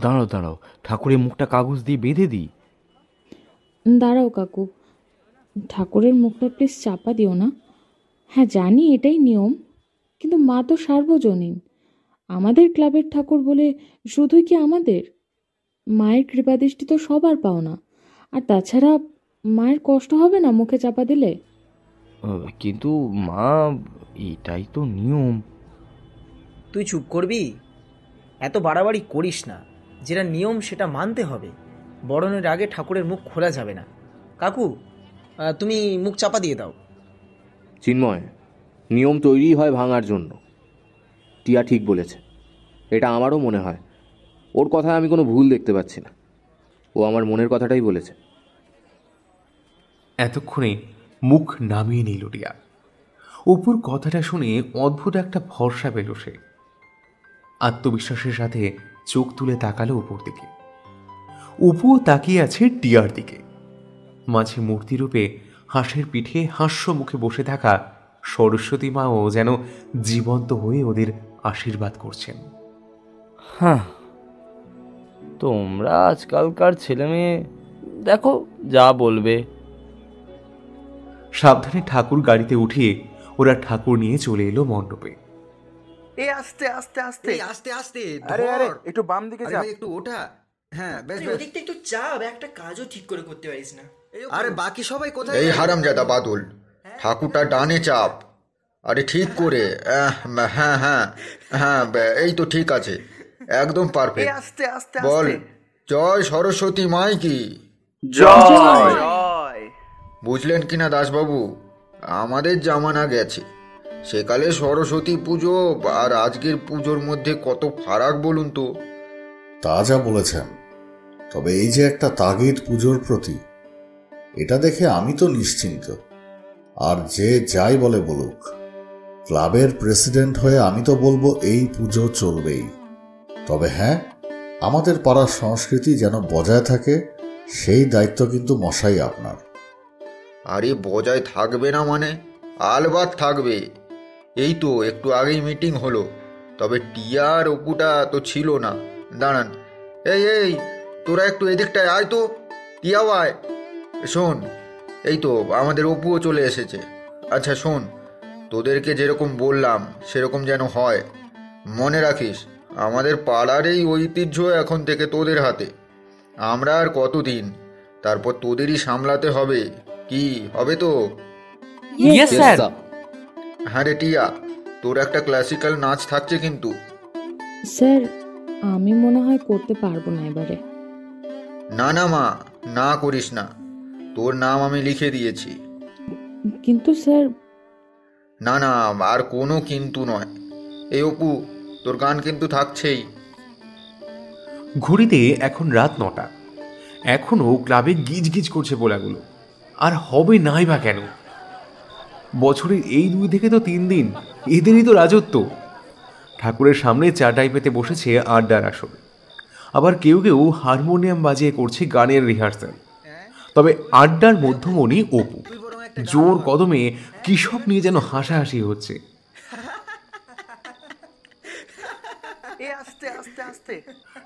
দাঁড়াও দাঁড়াও, ঠাকুরের মুখটা কাগজ দিয়ে বেঁধে দিই। দাঁড়াও কাকু, ঠাকুরের মুখটা প্লিজ চাপা দিও না। হ্যাঁ জানি এটাই নিয়ম, কিন্তু মা তো সার্বজনীন। আমাদের ক্লাবের ঠাকুর বলে শুধুই কি আমাদের? মায়ের কৃপাদৃষ্টি তো সবার পাওনা। আর তাছাড়া মায়ের কষ্ট হবে না মুখে চাপা দিলে? কিন্তু মা, এটাই তো নিয়ম। তুই চুপ করবি? এত বাড়াবাড়ি করিস না। যেটা নিয়ম সেটা মানতে হবে। বরণের আগে ঠাকুরের মুখ খোলা যাবে না। কাকু, তুমি মুখ চাপা দিয়ে দাও। চিন্ময়, নিয়ম তৈরি হয় ভাঙার জন্য। টিয়া ঠিক বলেছে, এটা আমারও মনে হয়। ওর কথায় আমি কোনো ভুল দেখতে পাচ্ছি না। ও আমার মনের কথাটাই বলেছে। এতক্ষণে মুখ নামিয়ে নিল টিয়া। অপুর কথাটা শুনে অদ্ভুত একটা ভরসা পেল সে। আত্মবিশ্বাসের সাথে চোখ তুলে তাকালো উপর দিকে। অপুও তাকিয়ে আছে টিয়ার দিকে। মাঝে মূর্তিরূপে হাঁসের পিঠে হাস্য মুখে বসে থাকা সরস্বতী মাও যেন জীবন্ত হয়ে ওদের আশীর্বাদ করছেন। হ্যাঁ, তোমরা আজকালকার ছেলে মেয়ে দেখো যা বলবে। সাবধানে ঠাকুর গাড়িতে উঠিয়ে ওরা ঠাকুর নিয়ে চলে এলো মণ্ডপে। আস্তে আস্তে আস্তে আস্তে আস্তে আরে আরে একটু বাম দিকে যা। একটু ওটা। হ্যাঁ বেশ ওদিকটা একটু চাপ, একটা কাজও ঠিক করে করতে পারিস না। আরে বাকি সবাই কোথায়? এই হারামজাদা বাদল, ঠাকুরটা ডানে চাপ। আরে ঠিক করে। হ্যাঁ হ্যাঁ হ্যাঁ, এই তো ঠিক আছে, একদম পারফেক্ট। আস্তে আস্তে বল, জয় সরস্বতী মাই কি জয়। বুঝলেন কিনা দাসবাবু, আমাদের জামানা গেছে। সেকালে সরস্বতী পুজো আর আজকের পুজোর মধ্যে কত ফারাক বলুন তো। তা যা বলেছেন, তবে এই যে একটা তাগিদ পুজোর প্রতি, এটা দেখে আমি তো নিশ্চিন্ত। আর যে যাই বলে বলুক, ক্লাবের প্রেসিডেন্ট হয়ে আমি তো বলবো এই পুজো চলবেই। তবে হ্যাঁ, আমাদের পাড়ার সংস্কৃতি যেন বজায় থাকে, সেই দায়িত্ব কিন্তু মশাই আপনার। আরে বজায় থাকবে না মানে? আলবাত থাকবে। এই তো একটু আগেই মিটিং হলো, তবে টিয়ার অপুটা তো ছিল না। দাঁড়ান, এই তোরা একটু এদিকটায় আয় তো, টিয়াও আয়। শোন, এই তো আমাদের অপুও চলে এসেছে। আচ্ছা শোন, তোদেরকে যেরকম বললাম সেরকম যেন হয়। মনে রাখিস, আমাদের পাড়ার এই ঐতিহ্য এখন থেকে তোদের হাতে। আমরা আর কতদিন, তারপর তোদেরই সামলাতে হবে। কি হবে তো? হ্যাঁ রে টিয়া, তোর একটা ক্লাসিক্যাল নাচ থাকছে কিন্তু। স্যার, আমি মনে হয় করতে পারবো না এবারে। না না মা, না করিস না, তোর নাম আমি লিখে দিয়েছি। কিন্তু স্যার। না না, আর কোনো কিন্তু নয়। এই অপু, তোর গান কিন্তু থাকছেই। ঘড়িতে এখন রাত 9টা। এখনো ক্লাবে গিজ গিজ করছে পোলাগুলো। আর হবে নাই বা কেন? বছরের এই 2 থেকে তো 3 দিন এদেরই তো রাজত্ব। ঠাকুরের সামনে চাটাই পেতে বসেছে আড্ডার আসর। আবার কেউ কেউ হারমোনিয়াম বাজিয়ে করছে গানের রিহার্সাল। তবে আড্ডার মধ্যমণি অপু জোর কদমে কি সব নিয়ে যেন হাসাহাসি হচ্ছে।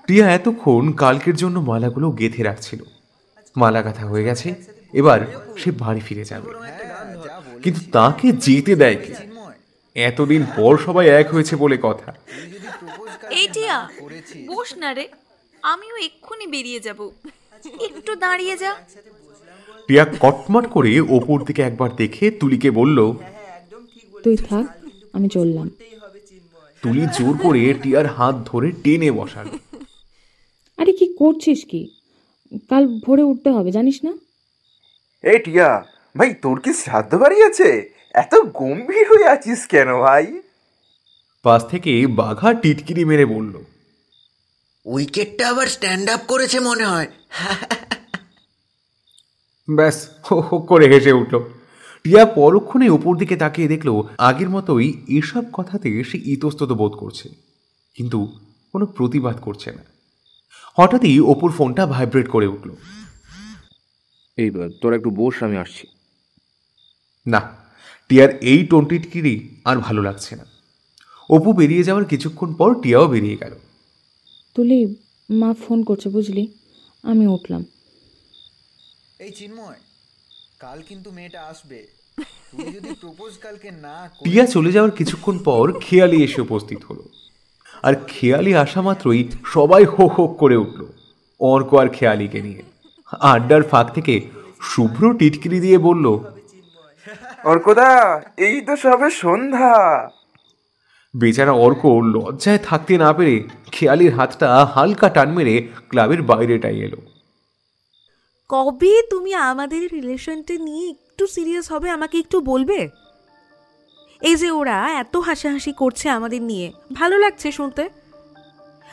টিয়া এতক্ষণ কালকের জন্য মালাগুলো গেঁথে রাখছিল। মালা গাঁথা হয়ে গেছে, এবার সে বাড়ি ফিরে যাবে। কিন্তু তাকে যেতে দেয় কে? এতদিন পর সবাই এক হয়েছে বলে কথা। এই টিয়া, বস না রে, আমিও এক্ষুনি বেরিয়ে যাব, একটু দাঁড়িয়ে যা। টিয়া কটমট করে ওপর দিকে একবার দেখে তুলিকে বলল, তুই থাক, আমি চললাম। তুলি জোর করে টিয়ার হাত ধরে টেনে বসালো। আরে কি করছিস কি? কাল ভোরে উঠতে হবে, জানিস না? এই টিয়া ভাই, তোর কি শ্রাদ্ধ বাড়ি আছে? এত গম্ভীর হয়ে আছিস কেন ভাই? পাশ থেকে বাঘা টিটকিরি মেরে বলল, উইকেটটা আবার স্ট্যান্ড আপ করেছে মনে হয়। ব্যাস হো হো করে হেসে উঠল। টিয়া পরক্ষণে উপর দিকে তাকিয়ে দেখল আগের মতোই এসব কথাতে সে ইতস্তত বোধ করছে, কিন্তু কোনো প্রতিবাদ করছে না। হঠাৎই অপুর ফোনটা ভাইব্রেট করে উঠল। এই তোর একটু বস, আমি আসছি। না, টিয়ার এই টোনটিটকিরি আর ভালো লাগছে না। অপু বেরিয়ে যাওয়ার কিছুক্ষণ পর টিয়াও বেরিয়ে গেল। তুলি, মা ফোন করছে বুঝলি, আমি উঠলাম। এই চিন্ময়, কাল কিন্তু মেয়েটা আসবে। তুই যদি প্রপোজ কালকে না। টিয়া চলে যাওয়ার কিছুক্ষণ পর খেয়ালি এসে উপস্থিত হলো। আর খেয়ালি আসা মাত্রই সবাই হো হো করে উঠল অর্ক আর খেয়ালিকে নিয়ে। আড্ডার ফাঁক থেকে শুভ্র টিটকিরি দিয়ে বলল, অর্কদা, এই তো সবে সন্ধ্যা। বেচারা অর্ক লজ্জায় থাকতে না পেরে খেয়ালির হাতটা হালকা টান মেরে ক্লাবের বাইরেটাই এলো। কবে তুমি আমাদের রিলেশনটা নিয়ে একটু সিরিয়াস হবে, আমাকে একটু বলবে? এই যে ওরা এত হাসাহাসি করছে আমাদের নিয়ে, ভালো লাগছে শুনতে,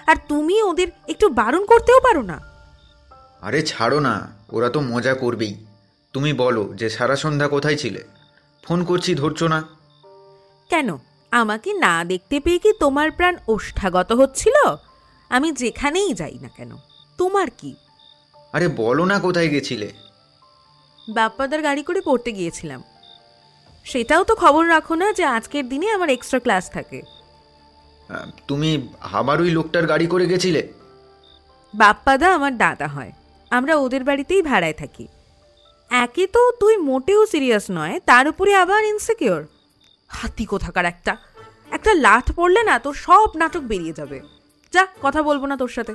আর তুমি ওদের একটু বারণ করতেও পারো না। আরে ছাড়ো না, ওরা তো মজা করবেই। তুমি বলো যে সারা সন্ধ্যা কোথায় ছিলে? ফোন করছি ধরছো না কেন? আমাকে না দেখতে পেয়ে কি তোমার প্রাণ ওষ্ঠাগত হচ্ছিল? আমি যেখানেই যাই না কেন, তোমার কি? আরে বলো না কোথায় গেছিলে? বাপ্পাদার গাড়ি করে পড়তে গিয়েছিলাম। সেটাও তো খবর রাখো না যে আজকের দিনে আমার এক্সট্রা ক্লাস থাকে। তুমি আবার ওই লোকটার গাড়ি করে গেছিলে? বাপ্পাদা আমার দাদা হয়, আমরা ওদের বাড়িতেই ভাড়ায় থাকি। একে তো তুই মোটেও সিরিয়াস নয়, তার উপরে আবার ইনসিকিওর। হাতি কোথাকার একটা একটা লাথ পড়লে না তোর সব নাটক বেরিয়ে যাবে। যা, কথা বলবো না তোর সাথে।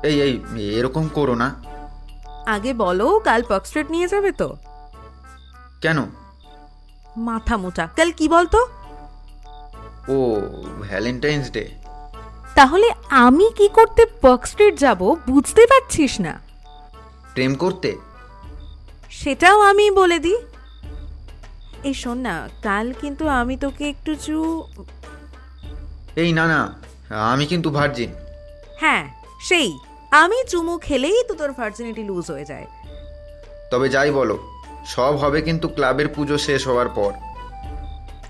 এই এই এরকম করো না। আগে বলো, কাল পার্ক স্ট্রিট নিয়ে যাবে তো? কেন? মাথা মোটা, কাল কি বলতো? ও ভ্যালেন্টাইন্স ডে। তাহলে আমি কি করতে পার্ক স্ট্রিট যাব বুঝতে পারছিস না? প্রেম করতে। সেটাও আমি বলে দিই। এই শোন না, কাল কিন্তু আমি তোকে একটু এই না না, আমি কিন্তু ভার্জিন। হ্যাঁ সেই, আমি চুমু খেলেই তো তোর ভার্জিনিটি লুজ হয়ে যায়। তবে যাই বলো, সব হবে কিন্তু ক্লাবের পুজো শেষ হওয়ার পর।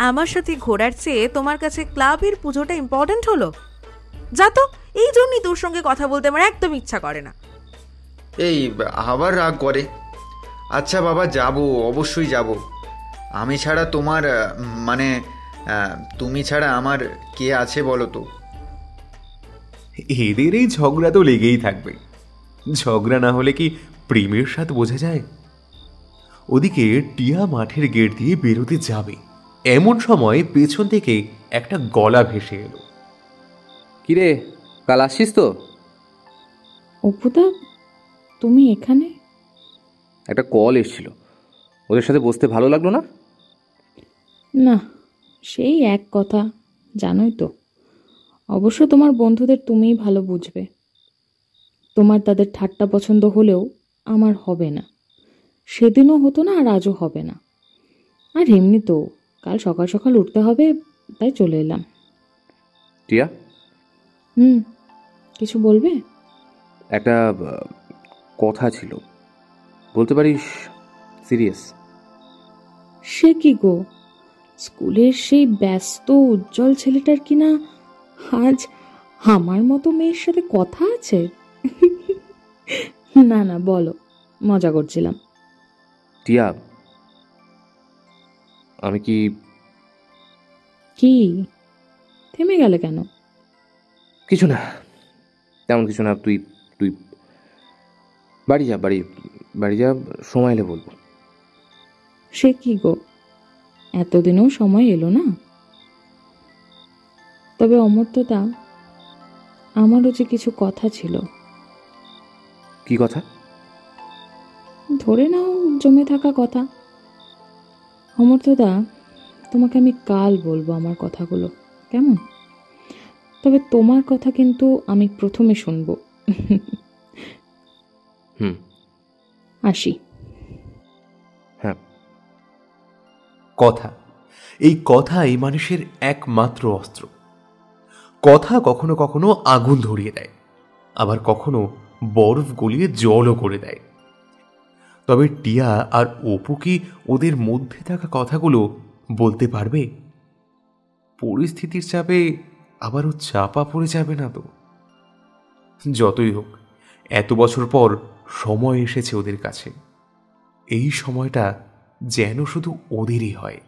আমার সাথে ঘোরার চেয়ে তোমার কাছে ক্লাবের পুজোটা ইম্পর্টেন্ট হলো? যা তো, এই জন্যই তোর সঙ্গে কথা বলতে আমার একদম ইচ্ছা করে না। এই আবার রাগ করে। আচ্ছা বাবা, যাব, অবশ্যই যাব। আমি ছাড়া তোমার মানে তুমি ছাড়া আমার কে আছে বলো তো? এদের এই ঝগড়া তো লেগেই থাকবে। ঝগড়া না হলে কি প্রেমের স্বাদ বোঝা যায়? ওদিকে টিয়া মাঠের গেট দিয়ে বেরোতে যাবে, এমন সময় পেছন থেকে একটা গলা ভেসে এলো। কিরে, কাল আসছিস তো? অপুদা, তুমি এখানে? একটা কল এসেছিল, ওদের সাথে বসতে ভালো লাগলো না? না, সেই এক কথা, জানোই তো। অবশ্য তোমার বন্ধুদের তুমিই ভালো বুঝবে। তোমার তাদের ঠাট্টা পছন্দ হলেও আমার হবে না। সেদিনও হতো না, আর আজও হবে না। আর এমনি তো কাল সকাল সকাল উঠতে হবে, তাই চলে এলাম। টিয়া, কিছু বলবে? একটা কথা ছিল, বলতে পারিস? সিরিয়াস। সে কি গো, স্কুলের সেই ব্যস্ত উজ্জ্বল ছেলেটার কিনা আজ আমার মতো মেয়ের সাথে কথা আছে? না না, বলো, মজা করছিলাম। টিয়া, আমি কি থেমে গেলে কেন? কিছু না, তেমন কিছু না। তুই তুই বাড়ি যা, বাড়ি যা, সময় এলে বলবো। সে কি গো, এতদিনেও সময় এলো না? তবে অমর্ত্যদা, আমারও যে কিছু কথা ছিল। কি কথা? ধরে নাও জমে থাকা কথা। অমর্ত্যদা, তোমাকে আমি কাল বলবো আমার কথাগুলো, কেমন? তবে তোমার কথা কিন্তু আমি প্রথমে শুনবো। আসি। হ্যাঁ, কথা, এই কথাই মানুষের একমাত্র অস্ত্র। কথা কখনো কখনো আগুন ধরিয়ে দেয়, আবার কখনো বরফ গলিয়ে জলও করে দেয়। তবে টিয়া আর অপু কি ওদের মধ্যে থাকা কথাগুলো বলতে পারবে? পরিস্থিতির চাপে আবারও চাপা পড়ে যাবে না তো? যতই হোক, এত বছর পর সময় এসেছে ওদের কাছে। এই সময়টা যেন শুধু ওদেরই হয়।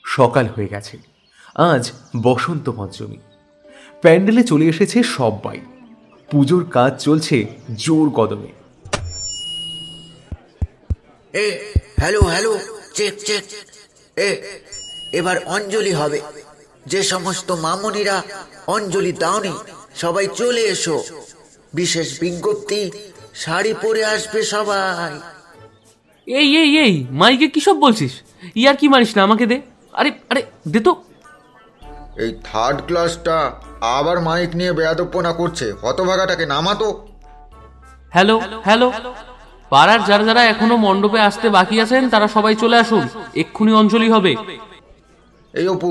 সকাল হয়ে গেছে, আজ বসন্ত পঞ্চমী। প্যান্ডেলে চলে এসেছে সবাই। পুজোর কাজ চলছে জোর কদমে। Hello hello, check check. এবার অঞ্জলি হবে। যে সমস্ত মামনিরা অঞ্জলি দাওনি, সবাই চলে এসো। বিশেষ বিজ্ঞপ্তি, শাড়ি পরে আসবে সবাই। এই এই এই মাইকে কি সব বলছিস? ইয়ার কি মারিস না, আমাকে দে। আরে আরে দে তো। এই থার্ড ক্লাসটা আবার মাইক নিয়ে বেয়াদপ্পনা করছে, হতভাগাটাকে নামাতো। হ্যালো হ্যালো, পাড়ার যারা যারা এখনো মণ্ডপে আসতে বাকি আছেন তারা সবাই চলে আসুন, এক্ষুনি অঞ্জলি হবে। এই অপু,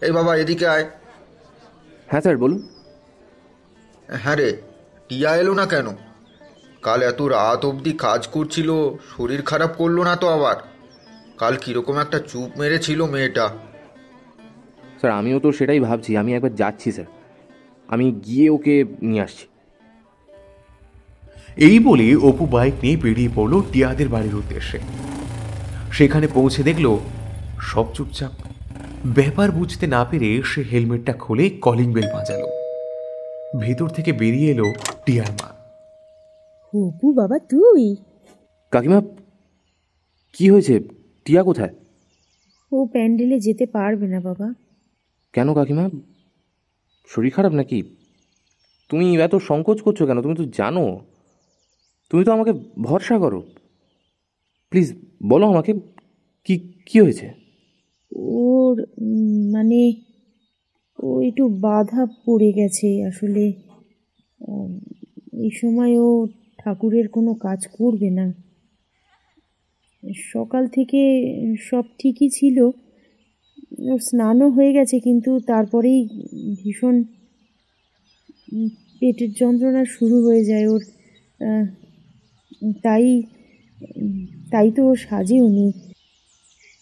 এই বাবা এদিকে আয়। হ্যাঁ স্যার, বলুন। হ্যাঁ রে, টিয়া এলো না কেন? কাল এত রাত অবধি কাজ করছিল, শরীর খারাপ করলো না তো আবার? কাল কীরকম একটা চুপ মেরেছিল মেয়েটা। স্যার আমিও তো সেটাই ভাবছি, আমি একবার যাচ্ছি স্যার, আমি গিয়ে ওকে নিয়ে আসছি। এই বলে অপু বাইক নিয়ে বেরিয়ে পড়ল টিয়াদের বাড়ির উদ্দেশ্যে। সেখানে পৌঁছে দেখল সব চুপচাপ। ব্যাপার বুঝতে না পেরে সে হেলমেটটা খুলে কলিং বেল বাজালো। ভেতর থেকে বেরিয়ে এলো টিয়ার মা। অপু বাবা, তুই? কাকিমা কি হয়েছে? টিয়া কোথায়? ও প্যান্ডেলে যেতে পারবে না বাবা। কেন কাকিমা, শরীর খারাপ নাকি? তুমি এত সংকোচ করছো কেন? তুমি তো জানো, তুমি তো আমাকে ভরসা করো। প্লিজ বলো আমাকে, কি কি হয়েছে? ওর মানে ও একটু বাধা পড়ে গেছে আসলে। এই সময় ও ঠাকুরের কোনো কাজ করবে না। সকাল থেকে সব ঠিকই ছিল, ওর স্নানও হয়ে গেছে, কিন্তু তারপরেই ভীষণ পেটের যন্ত্রণা শুরু হয়ে যায় ওর। তাই তো ও সাজেও নি,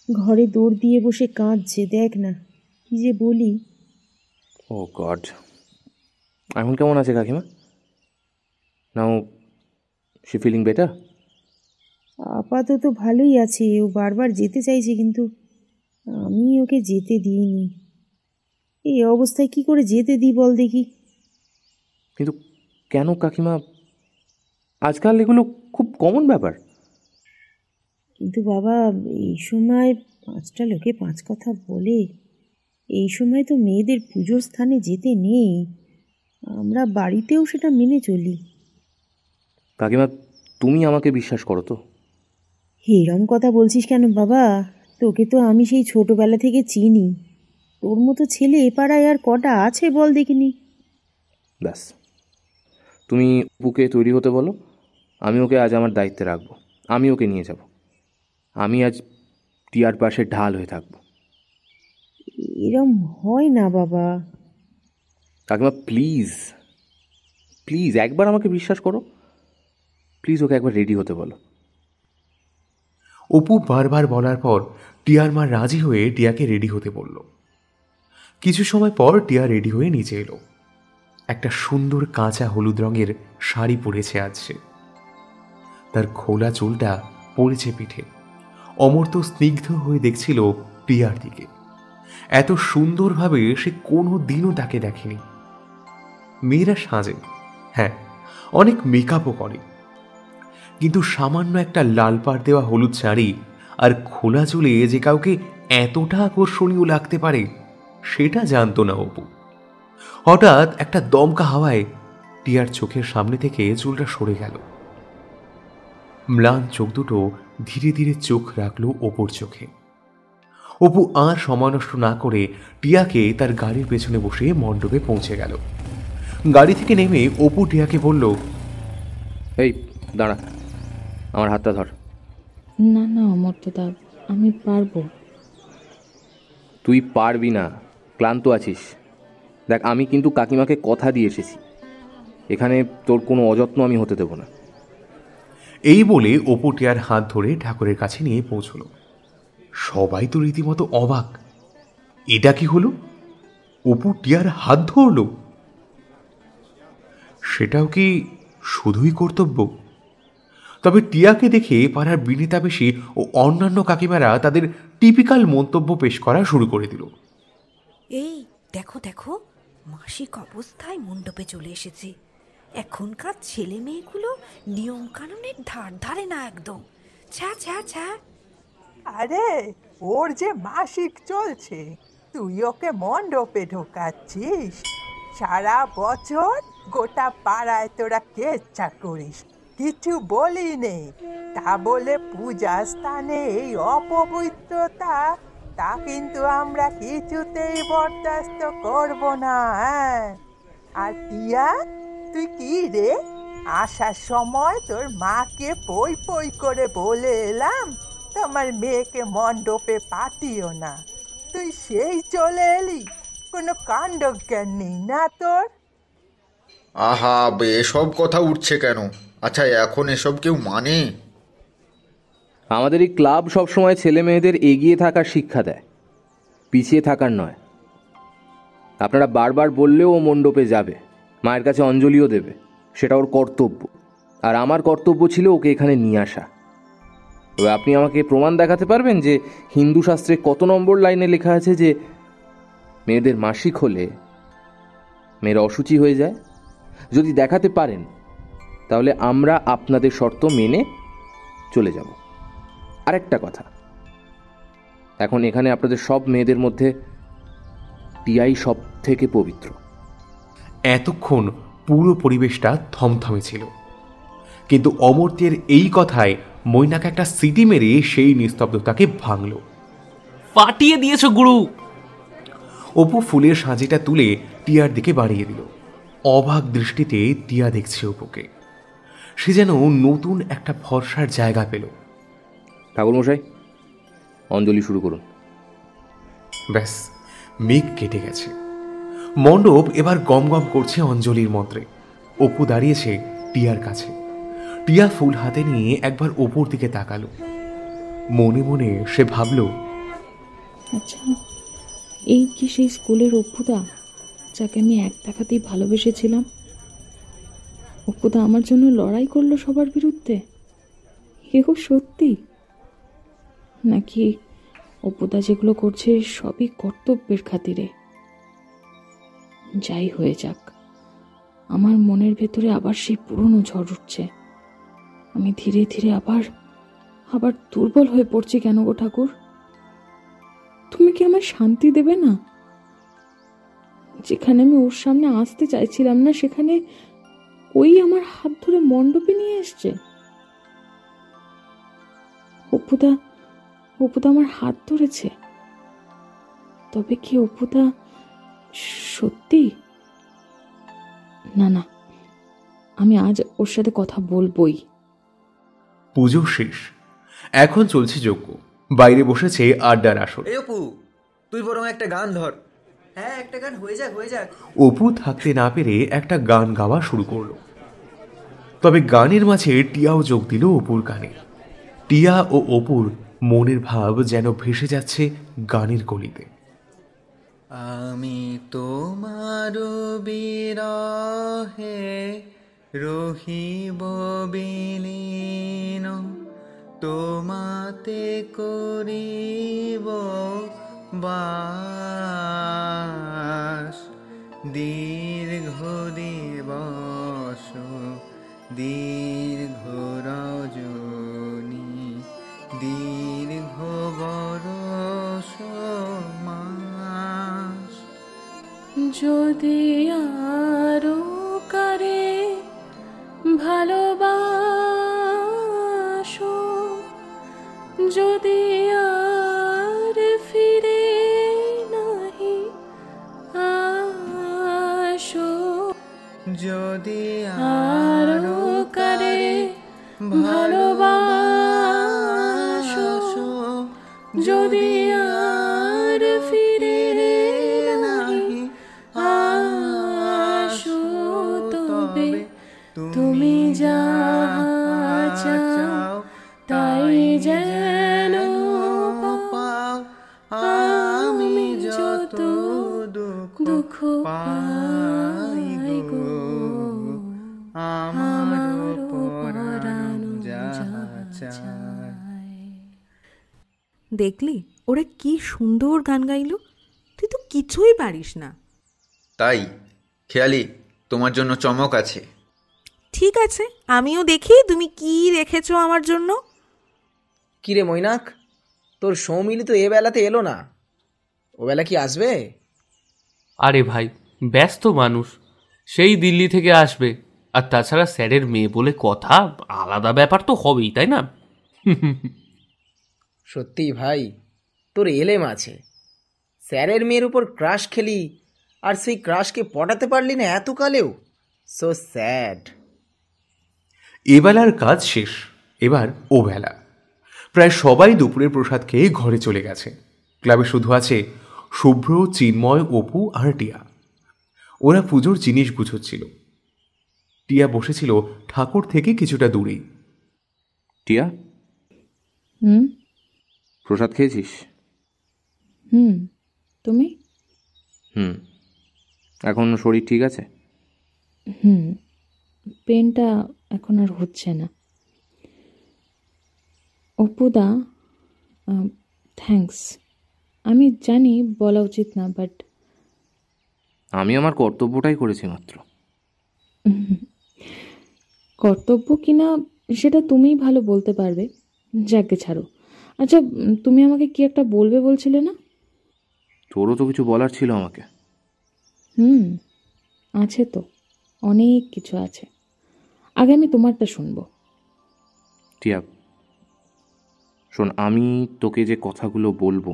ঘরে দৌড় দিয়ে বসে কাঁদছে। দেখ না কি যে বলি। ও গড, এখন কেমন আছে কাকিমা? Now she feeling better? আপাতত ভালোই আছে। ও বারবার যেতে চাইছে, কিন্তু আমি ওকে যেতে দিইনি। এই অবস্থায় কি করে যেতে দিই বল দেখি? কিন্তু কেন কাকিমা, আজকাল এগুলো খুব কমন ব্যাপার। কিন্তু বাবা, এই সময় 5টা লোকে 5 কথা বলে। এই সময় তো মেয়েদের পুজোর স্থানে যেতে নেই। আমরা বাড়িতেও সেটা মেনে চলি। কাকিমা তুমি আমাকে বিশ্বাস করো তো? এরম কথা বলছিস কেন বাবা? তোকে তো আমি সেই ছোটবেলা থেকে চিনি। তোর মতো ছেলে এ পাড়ায় আর কটা আছে বল দেখিনি? ব্যাস, তুমি অপুকে তৈরি হতে বলো, আমি ওকে আজ আমার দায়িত্বে রাখবো। আমি ওকে নিয়ে যাব। আমি আজ টিয়ার পাশে ঢাল হয়ে থাকবো। এরম হয় না বাবা। কাকিমা প্লিজ প্লিজ একবার আমাকে বিশ্বাস করো। প্লিজ ওকে একবার রেডি হতে বলো। অপু বারবার বলার পর টিয়ার মা রাজি হয়ে টিয়াকে রেডি হতে বলল। কিছু সময় পর টিয়া রেডি হয়ে নিচে এলো। একটা সুন্দর কাঁচা হলুদ রঙের শাড়ি পরেছে আজ সে। তার খোলা চুলটা পড়েছে পিঠে। অমর্ত স্নিগ্ধ হয়ে দেখছিল টিয়ার দিকে। এত সুন্দরভাবে সে কোনো দিনও তাকে দেখেনি। মেয়েরা সাজে, হ্যাঁ, অনেক মেকআপও করে, কিন্তু সামান্য একটা লাল পাড় দেওয়া হলুদ শাড়ি আর খোলা চুলে যে কাউকে এতটা আকর্ষণীয় লাগতে পারে সেটা জানতো না অপু। হঠাৎ একটা দমকা হাওয়ায় টিয়ার চোখের সামনে থেকে চুলটা সরে গেল। ম্লান চোখ দুটো ধীরে ধীরে চোখ রাখলো অপুর চোখে। অপু আর সময় নষ্ট না করে টিয়াকে তার গাড়ির পেছনে বসে মণ্ডপে পৌঁছে গেল। গাড়ি থেকে নেমে অপু টিয়াকে বলল, এই দাঁড়া, আমার হাতটা ধর। না না অমর্তদা, আমি পারবো। তুই পারবি না, ক্লান্ত আছিস। দেখ, আমি কিন্তু কাকিমাকে কথা দিয়ে এসেছি, এখানে তোর কোনো অযত্ন আমি হতে দেব না। এই বলে অপু টিয়ার হাত ধরে ঠাকুরের কাছে নিয়ে পৌঁছল। সবাই তো রীতিমতো অবাক। এটা কি হলো? অপু টিয়ার হাত ধরল? সেটাও কি শুধুই কর্তব্য? তবে টিয়াকে দেখে পাড়ার বিনিতা বেশি ও অন্যান্য কাকিমারা তাদের টিপিক্যাল মন্তব্য পেশ করা শুরু করে দিল। এই দেখো দেখো, মাসিক অবস্থায় মণ্ডপে চলে এসেছে। এখনকার ছেলে মেয়েগুলো নিয়ম কানুনের ধার ধারে না একদম। ছ্যা ছ্যা ছ্যা। আরে ওর যে মাসিক চলছে, তুই ওকে মণ্ডপে ঢোকাচ্ছিস? সারা বছর গোটা পাড়ায় তোরা কেচ্ছা করিস, কিছু বলি নেই। তা বলে পূজা স্থানে এই অপবিত্রতা, তা কিন্তু আমরা কিছুতেই বরদাস্ত করব না। হ্যাঁ, আর টিয়া, তুই কি রে? আসার সময় তোর মাকে পই পই করে বলে এলাম তোমার মেয়েকে মণ্ডপে পাঠিও না। তুই সেই চলে এলি, কোনো কাণ্ডজ্ঞান নেই না তোর? আহা, এসব কথা উঠছে কেন? আচ্ছা, এখন এসব কেউ মানে? আমাদের এই ক্লাব সবসময় ছেলে মেয়েদের এগিয়ে থাকার শিক্ষা দেয়, পিছিয়ে থাকার নয়। আপনারা বারবার বললেও ও মণ্ডপে যাবে, মায়ের কাছে অঞ্জলিও দেবে, সেটা ওর কর্তব্য। আর আমার কর্তব্য ছিল ওকে এখানে নিয়ে আসা। তবে আপনি আমাকে প্রমাণ দেখাতে পারবেন যে হিন্দু শাস্ত্রে কত নম্বর লাইনে লেখা আছে যে মেয়েদের মাসিক হলে মেয়েরা অশুচি হয়ে যায়? যদি দেখাতে পারেন তাহলে আমরা আপনাদের শর্ত মেনে চলে যাব। আরেকটা কথা, এখন এখানে আপনাদের সব মেয়েদের মধ্যে টিয়াই সব থেকে পবিত্র। এতক্ষণ পুরো পরিবেশটা থমথমে ছিল, কিন্তু অমর্ত্যের এই কথায় মৈনাক একটা সিটি মেরে সেই নিস্তব্ধতাকে ভাঙল। ফাটিয়ে দিয়েছো গুরু। অপু ফুলের সাজিটা তুলে টিয়ার দিকে বাড়িয়ে দিল। অবাক দৃষ্টিতে টিয়া দেখছে অপুকে। সে যেন নতুন একটা ভরসার জায়গা পেল। ঠাকুরমশাই, অঞ্জলি শুরু করুন। ব্যাস, মেঘ কেটে গেছে। মণ্ডপ এবার গম গম করছে অঞ্জলির মন্ত্রে। অপু দাঁড়িয়েছে টিয়ার কাছে। টিয়া ফুল হাতে নিয়ে একবার অপুর দিকে তাকালো। মনে মনে সে ভাবল, আচ্ছা, এই কি সেই স্কুলের অপুদা যাকে আমি এক দেখাতেই ভালোবেসেছিলাম? অপুদা আমার জন্য লড়াই করলো সবার বিরুদ্ধে? এও সত্যি? নাকি অপুদা যেগুলো করছে সবই কর্তব্যের খাতিরে? যাই হয়ে যাক, আমার মনের ভেতরে আবার সেই পুরনো ঝড় উঠছে। আমি ধীরে ধীরে আবার দুর্বল হয়ে পড়ছি কেন গো ঠাকুর? তুমি কি আমার শান্তি দেবে না? যেখানে আমি ওর সামনে আসতে চাইছিলাম না, সেখানে ওই আমার হাত ধরে মণ্ডপে নিয়ে এসছে। অপুদা আমার হাত ধরেছে। তবে কি অপুদা সত্যি? না, আমি আজ ওর সাথে কথা বলবই। পুজো শেষ, এখন চলছে যজ্ঞ। বাইরে বসেছে আড্ডার আসর। এই অপু, তুই বরং একটা গান ধর। হ্যাঁ, একটা গান হয়ে যাক। অপু থাকতে না পেরে একটা গান গাওয়া শুরু করলো। তবে গানের মাঝে টিয়াও যোগ দিল অপুর গানে। টিয়া ও অপুর মনের ভাব যেন ভেসে যাচ্ছে গানের কলিতে। আমি তোমার বিরহে রহিব বিলীন, তোমাতে করিব বাস। দীর্ঘ দিবস দীর্ঘ রজনী, দীর্ঘ বরষ মাস। যদি আরো কারে ভালোবাসো, যদি আর ফিরে নাহি আসো, যদি আরো কারে ভালোবাসো, যদি আর ফিরে নাহি আসো, তবে তুমি যা চাও তাই যেন পাও। আমি যত দুঃখ পাই গো, আমার পরাণ যা চায়। দেখলি ওরা কি সুন্দর গান গাইলো? তুই তো কিছুই পারিস না। তাই খেয়ালি, তোমার জন্য চমক আছে। ঠিক আছে, আমিও দেখি তুমি কি রেখেছো আমার জন্য। কিরে মৈনাক, তোর সৌমিলি তো এ বেলাতে এলো না, ও বেলা কি আসবে? আরে ভাই, ব্যস্ত মানুষ, সেই দিল্লি থেকে আসবে। আর তাছাড়া স্যারের মেয়ে বলে কথা, আলাদা ব্যাপার তো হবেই, তাই না? সত্যি ভাই, তোর এলেম আছে। স্যারের মেয়ের উপর ক্রাশ খেলি, আর সেই ক্রাশকে পটাতে পারলি না এতকালেও। So sad. এবেলার কাজ শেষ, এবার ও বেলা। প্রায় সবাই দুপুরের প্রসাদ খেয়ে ঘরে চলে গেছে। ক্লাবে শুধু আছে শুভ্র, চিন্ময়, অপু আর টিয়া। ওরা পুজোর জিনিস গুছোচ্ছিল। টিয়া বসেছিল ঠাকুর থেকে কিছুটা দূরেই। টিয়া, হুম প্রসাদ খেয়েছিস? হুম তুমি? এখন শরীর ঠিক আছে? হুম, পেনটা এখন আর হচ্ছে না। অপুদা, থ্যাঙ্কস। আমি জানি বলা উচিত না, বাট আমি আমার কর্তব্যটাই করেছি মাত্র। কর্তব্য কিনা সেটা তুমিই ভালো বলতে পারবে। যাকে ছাড়ো। আচ্ছা, তুমি আমাকে কি একটা বলবে বলছিলে না? তোরও তো কিছু বলার ছিল আমাকে। আছে তো, অনেক কিছু আছে। আগে আমি তোমারটা শুনবো। টিয়া শোন, আমি তোকে যে কথাগুলো বলবো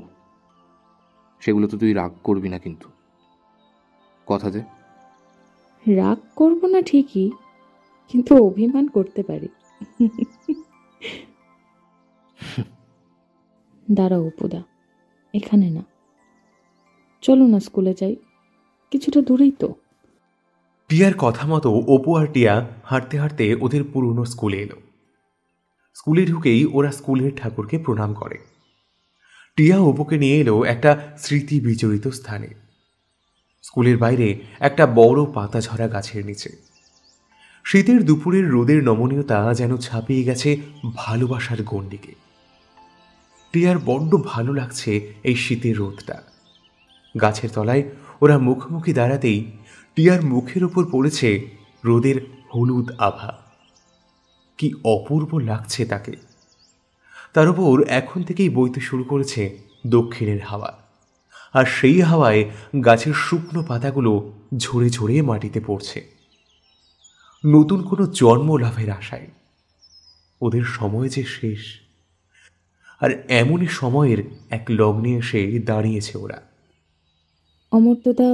সেগুলো তো তুই রাগ করবি না কিন্তু? কথা দে। রাগ করবো না ঠিকই, কিন্তু অভিমান করতে পারি। দাঁড়াও অপুদা, এখানে না, চলো না স্কুলে যাই, কিছুটা দূরেই তো। টিয়ার কথা মতো অপু আর টিয়া হাঁটতে হাঁটতে ওদের পুরনো স্কুলে এলো। স্কুলে ঢুকেই ওরা স্কুলের ঠাকুরকে প্রণাম করে। টিয়া অপুকে নিয়ে এলো একটা স্মৃতি বিজড়িত স্থানে। স্কুলের বাইরে একটা বড় পাতা ঝরা গাছের নিচে। শীতের দুপুরের রোদের নমনীয়তা যেন ছাপিয়ে গেছে ভালোবাসার গণ্ডিকে। টিয়ার বড্ড ভালো লাগছে এই শীতের রোদটা। গাছের তলায় ওরা মুখোমুখি দাঁড়াতেই টিয়ার মুখের উপর পড়েছে রোদের হলুদ আভা। কি অপূর্ব লাগছে তাকে। তার উপর এখন থেকেই বইতে শুরু করেছে দক্ষিণের হাওয়া, আর সেই হাওয়ায় গাছের শুকনো পাতাগুলো ঝরে ঝরে মাটিতে পড়ছে নতুন কোনো জন্ম লাভের আশায়। ওদের সময় যে শেষ, আর এমনই সময়ের এক লগ্নে এসে দাঁড়িয়েছে ওরা। অমর্ত্যদা,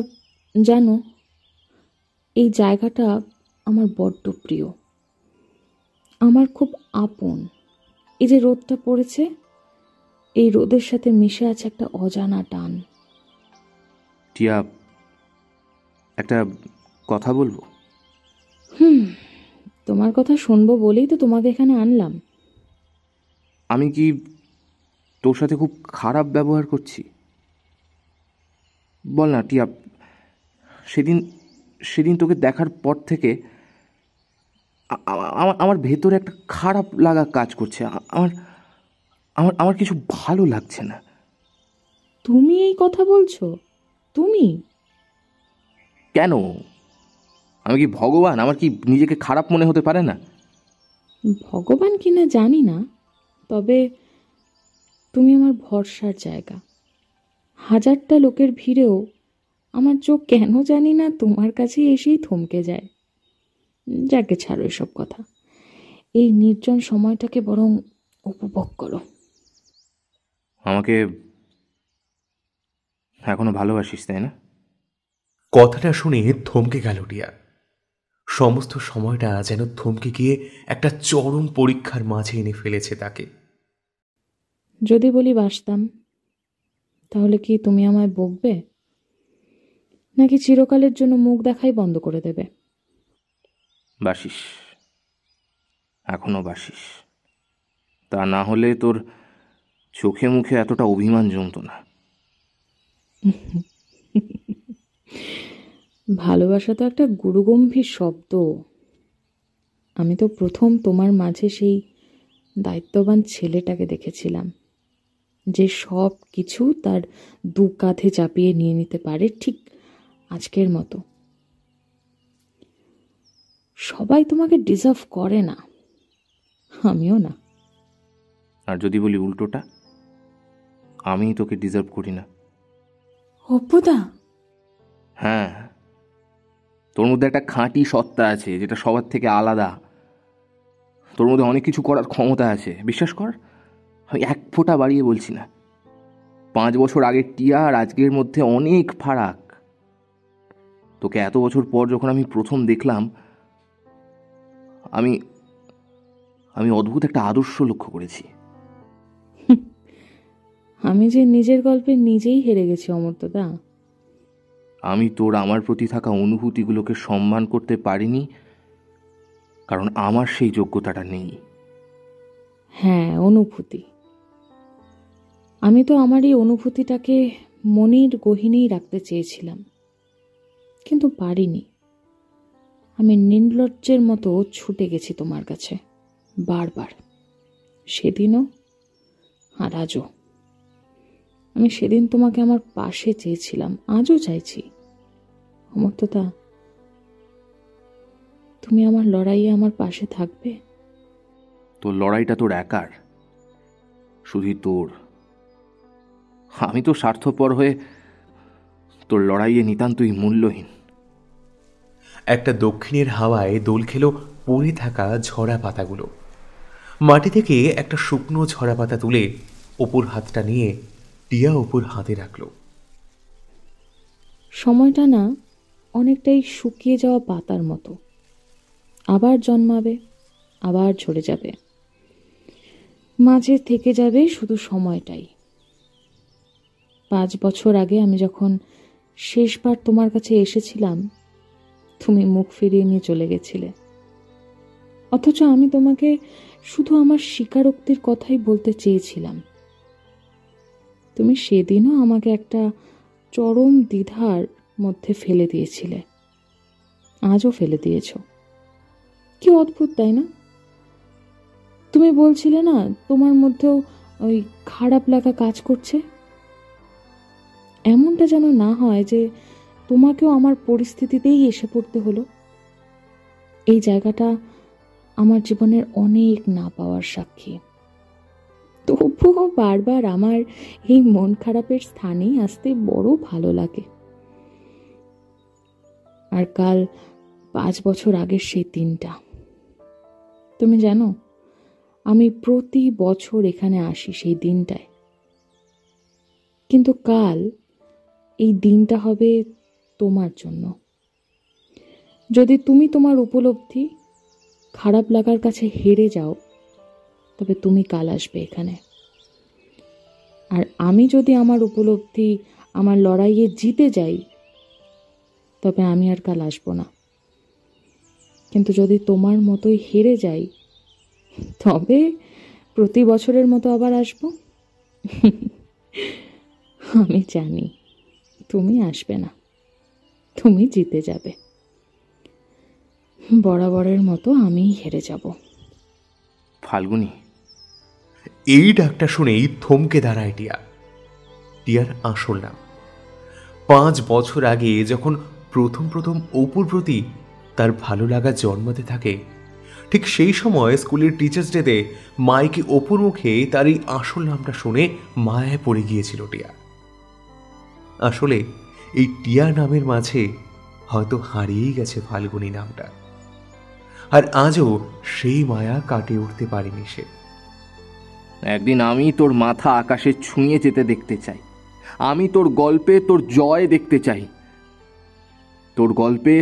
জানো, এই জায়গাটা আমার বড্ড প্রিয়, আমার খুব আপন। এই যে রোদটা পড়েছে, এই রোদের সাথে মিশে আছে একটা অজানা টান। টিয়া, একটা কথা বলবো? তোমার কথা শুনবো বলেই তো তোমাকে এখানে আনলাম। আমি কি তোর সাথে খুব খারাপ ব্যবহার করছি? বল না টিয়া। সেদিন তোকে দেখার পর থেকে আমার ভেতরে একটা খারাপ লাগা কাজ করছে। আমার কিছু ভালো লাগছে না। তুমি এই কথা বলছো? তুমি? কেন? আমি কি ভগবান? আমার কি নিজেকে খারাপ মনে হতে পারে না? ভগবান কিনা জানি না, তবে তুমি আমার ভরসার জায়গা। হাজারটা লোকের ভিড়েও আমার চোখ কেন জানি না তোমার কাছে এসেই থমকে যায়। যাকে ছাড়ো এসব কথা, এই নির্জন সময়টাকে বরং উপভোগ করো। আমাকে এখনো ভালোবাসিস, তাই না? কথাটা শুনে থমকে গেল টিয়া। সমস্ত সময়টা যেন থমকে গিয়ে একটা চরম পরীক্ষার মাঝে এনে ফেলেছে তাকে। যদি বলি বাসতাম, তাহলে কি তুমি আমায় বকবে, নাকি চিরকালের জন্য মুখ দেখাই বন্ধ করে দেবে? বাসিস, এখনো বাসিস। তা না হলে তোর চোখে মুখে এতটা অভিমান জমতো না। ভালোবাসা তো একটা গুরুগম্ভীর শব্দ। আমি তো প্রথম তোমার মাঝে সেই দায়িত্ববান ছেলেটাকে দেখেছিলাম, যে সব কিছু তার দু কাঁধে চাপিয়ে নিয়ে নিতে পারে, ঠিক আজকের মতো। সবাই তোমাকে ডিজার্ভ করে না, আমিও না। আর যদি বলি উল্টোটা, আমি তোকে ডিজার্ভ করি না। অপুদা, হ্যাঁ, তোর মধ্যে একটা খাঁটি সত্তা আছে যেটা সবার থেকে আলাদা। তোর মধ্যে অনেক কিছু করার ক্ষমতা আছে, বিশ্বাস কর। আমি এক ফোঁটা বাড়িয়ে বলছি না। 5 বছর আগের টিয়া আর আজকের মধ্যে অনেক ফারাক। তোকে এত বছর পর যখন আমি প্রথম দেখলাম, আমি অদ্ভুত একটা আদর্শ লক্ষ্য করেছি। আমি যে নিজের গল্পে নিজেই হেরে গেছি অমর্ত্যদা। আমি তোর আমার প্রতি থাকা অনুভূতিগুলোকে সম্মান করতে পারিনি, কারণ আমার সেই যোগ্যতাটা নেই। হ্যাঁ, অনুভূতি। আমি তো আমার এই অনুভূতিটাকে মনের গহীনেই রাখতে চেয়েছিলাম, কিন্তু পারিনি। আমি নির্লজ্জের মতো ছুটে গেছি তোমার কাছে বারবার, সেদিনও আর আজও। আমি সেদিন তোমাকে আমার পাশে চেয়েছিলাম, আজও চাইছি। অমর্ত্যদা, তুমি আমার লড়াইয়ে আমার পাশে থাকবে? তোর লড়াইটা তোর একার, শুধুই তোর। আমি তো স্বার্থপর হয়ে তোর লড়াইয়ে নিতান্তই মূল্যহীন। একটা দক্ষিণের হাওয়ায় দোল খেলো পড়ে থাকা ঝরা পাতাগুলো। মাটি থেকে একটা শুকনো ঝরা পাতা তুলে ওপর হাতটা নিয়ে টিয়া ওপর হাতে রাখল। সময়টা না অনেকটাই শুকিয়ে যাওয়া পাতার মতো, আবার জন্মাবে, আবার ঝরে যাবে, মাঝে থেকে যাবে শুধু সময়টাই। 5 বছর আগে আমি যখন শেষবার তোমার কাছে এসেছিলাম, তুমি মুখ ফিরিয়ে নিয়ে চলে গেছিলে, অথচ আমি তোমাকে শুধু আমার স্বীকারোক্তির কথাই বলতে চেয়েছিলাম। তুমি সেদিনও আমাকে একটা চরম দ্বিধার মধ্যে ফেলে দিয়েছিলে, আজও ফেলে দিয়েছ। কি অদ্ভুত, তাই না? তুমি বলছিলে না তোমার মধ্যেও ওই খারাপ লাগা কাজ করছে। এমনটা যেন না হয় যে তোমাকেও আমার পরিস্থিতিতেই এসে পড়তে হলো। এই জায়গাটা আমার জীবনের অনেক না পাওয়ার সাক্ষী। তবুও বারবার আমার এই মন খারাপের স্থানেই আসতে বড় ভালো লাগে। আর কাল 5 বছর আগের সেই দিনটা, তুমি জানো আমি প্রতি বছর এখানে আসি সেই দিনটায়, কিন্তু কাল এই দিনটা হবে তোমার জন্য। যদি তুমি তোমার উপলব্ধি খারাপ লাগার কাছে হেরে যাও, তবে তুমি কাল আসবে এখানে। আর আমি যদি আমার উপলব্ধি আমার লড়াইয়ে জিতে যাই, তবে আমি আর কাল আসবো না। কিন্তু যদি তোমার মতোই হেরে যাই, তবে প্রতি বছরের মতো আবার আসবো। আমি জানি তুমি আসবে না, তুমি জিতে যাবে। বরাবরের মতো আমিই হেরে যাব। ফাল্গুনি। এই ডাকটা শুনেই থমকে দাঁড়ায় টিয়া। টিয়ার আসল নাম। 5 বছর আগে যখন প্রথম অপুর প্রতি তার ভালো লাগা জন্মাতে থাকে, ঠিক সেই সময় স্কুলের টিচার্স ডেতে মাইকে অপুর মুখে তার এই আসল নামটা শুনে মায়ায় পড়ে গিয়েছিল টিয়া। আসলে এই টিয়া নামের মাঝে হয়তো হারিয়েই গেছে ফাল্গুনি নামটা, আর আজও সেই মায়া কাটিয়ে উঠতে পারেনি সে। একদিন আমি তোর মাথা আকাশে ছুঁয়ে যেতে দেখতে চাই। আমি তোর গল্পে তোর জয় দেখতে চাই। তোর গল্পে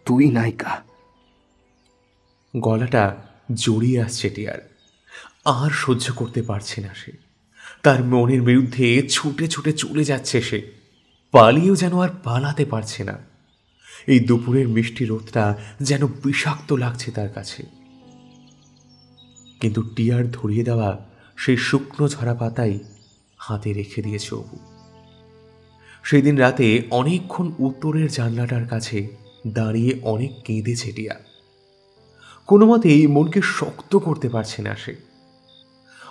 তুই নায়িকা। গলাটা জড়িয়ে আসছে টিয়ার, আর সহ্য করতে পারছে না সে। তার মনের বিরুদ্ধে ছুটে ছুটে চলে যাচ্ছে সে, পালিয়েও যেন আর পালাতে পারছে না। এই দুপুরের মিষ্টি রোদটা যেন বিষাক্ত লাগছে তার কাছে। কিন্তু টিয়ার ধরিয়ে দেওয়া সেই শুকনো ঝরা পাতাই হাতে রেখে দিয়েছে অপু। সেদিন রাতে অনেকক্ষণ উত্তরের জানলাটার কাছে দাঁড়িয়ে অনেক কেঁদেছে টিয়া। কোনো মতেই মনকে শক্ত করতে পারছে না সে।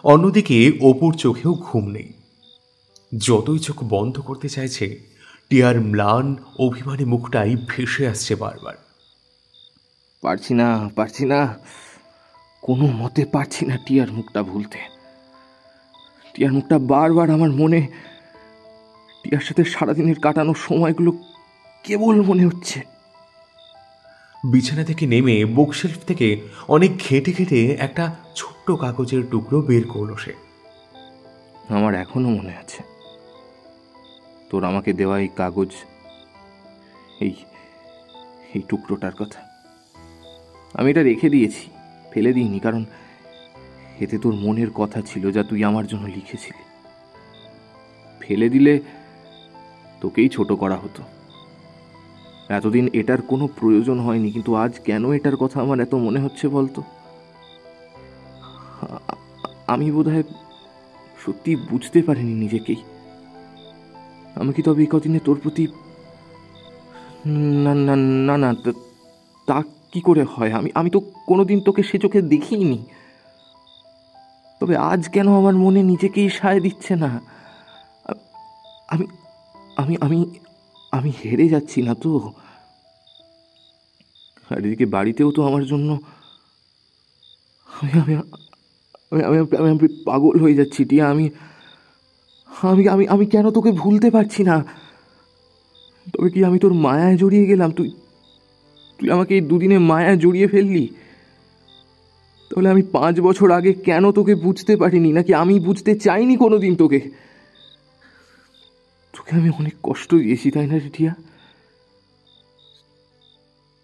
অন্যদিকে অপুর চোখেও ঘুম নেই। যতই চোখ বন্ধ করতে চাইছে, টিয়ার ম্লান অভিমানী মুখটাই ভেসে আসছে বারবার। পারছি না, কোনো মতে পারছি না টিয়ার মুখটা ভুলতে। টিয়ার মুখটা বারবার আমার মনে, টিয়ার সাথে সারাদিনের কাটানো সময়গুলো কেবল মনে হচ্ছে। বিছানা থেকে নেমে বুকশেলফ থেকে অনেক ঘেঁটে ঘেঁটে একটা ছোট্ট কাগজের টুকরো বের করলো সে। আমার এখনো মনে আছে তোর আমাকে দেওয়া এই কাগজ, এই টুকরোটার কথা। আমি এটা রেখে দিয়েছি, ফেলে দিইনি, কারণ এতে তোর মনের কথা ছিল যা তুই আমার জন্য লিখেছিলি। ফেলে দিলে তোকেই ছোট করা হতো। এতদিন এটার কোনো প্রয়োজন হয়নি, কিন্তু আজ কেন এটার কথা আমার এত মনে হচ্ছে বলতো? আমি বোধহয় সত্যি বুঝতে পারিনি নিজেকেই। আমি কি তবে এই কদিনে তোর প্রতি... না না না না, তা কি করে হয়? আমি তো কোনোদিন তোকে সে চোখে দেখিনি। তবে আজ কেন আমার মনে নিজেকেই সায় দিচ্ছে না? আমি আমি আমি আমি হেরে যাচ্ছি না তো? আর এদিকে বাড়িতেও তো আমার জন্য আমি আমি আমি আমি আমি পাগল হয়ে যাচ্ছি টিয়া। আমি আমি আমি আমি কেন তোকে ভুলতে পারছি না? তবে কি আমি তোর মায়ায় জড়িয়ে গেলাম? তুই তুই আমাকে এই দুদিনে মায়ায় জড়িয়ে ফেললি। তাহলে আমি 5 বছর আগে কেন তোকে বুঝতে পারিনি? নাকি আমি বুঝতে চাইনি কোনোদিন তোকে? তোকে আমি অনেক কষ্ট দিয়েছি, তাই না রে টিয়া?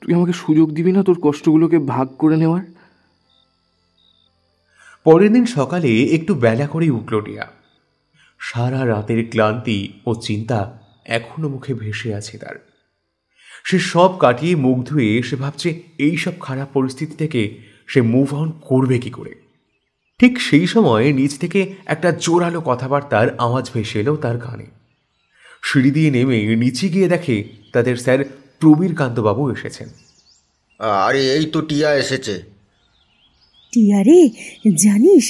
তুই আমাকে সুযোগ দিবি না তোর কষ্টগুলোকে ভাগ করে নেওয়ার? পরের দিন সকালে একটু বেলা করেই উঠল টিয়া। সারা রাতের ক্লান্তি ও চিন্তা এখনো মুখে ভেসে আছে তার। সে সব কাটিয়ে মুখ ধুয়ে সে ভাবছে এই সব খারাপ পরিস্থিতি থেকে সে মুভ অন করবে কি করে। ঠিক সেই সময় নিচ থেকে একটা জোরালো কথাবার্তার আওয়াজ ভেসে এলো তার কানে। সিঁড়ি দিয়ে নেমে নিচে গিয়ে দেখে তাদের স্যার প্রবীর কান্তবাবু এসেছেন। আরে এই তো টিয়া এসেছে। টিয়া রে, জানিস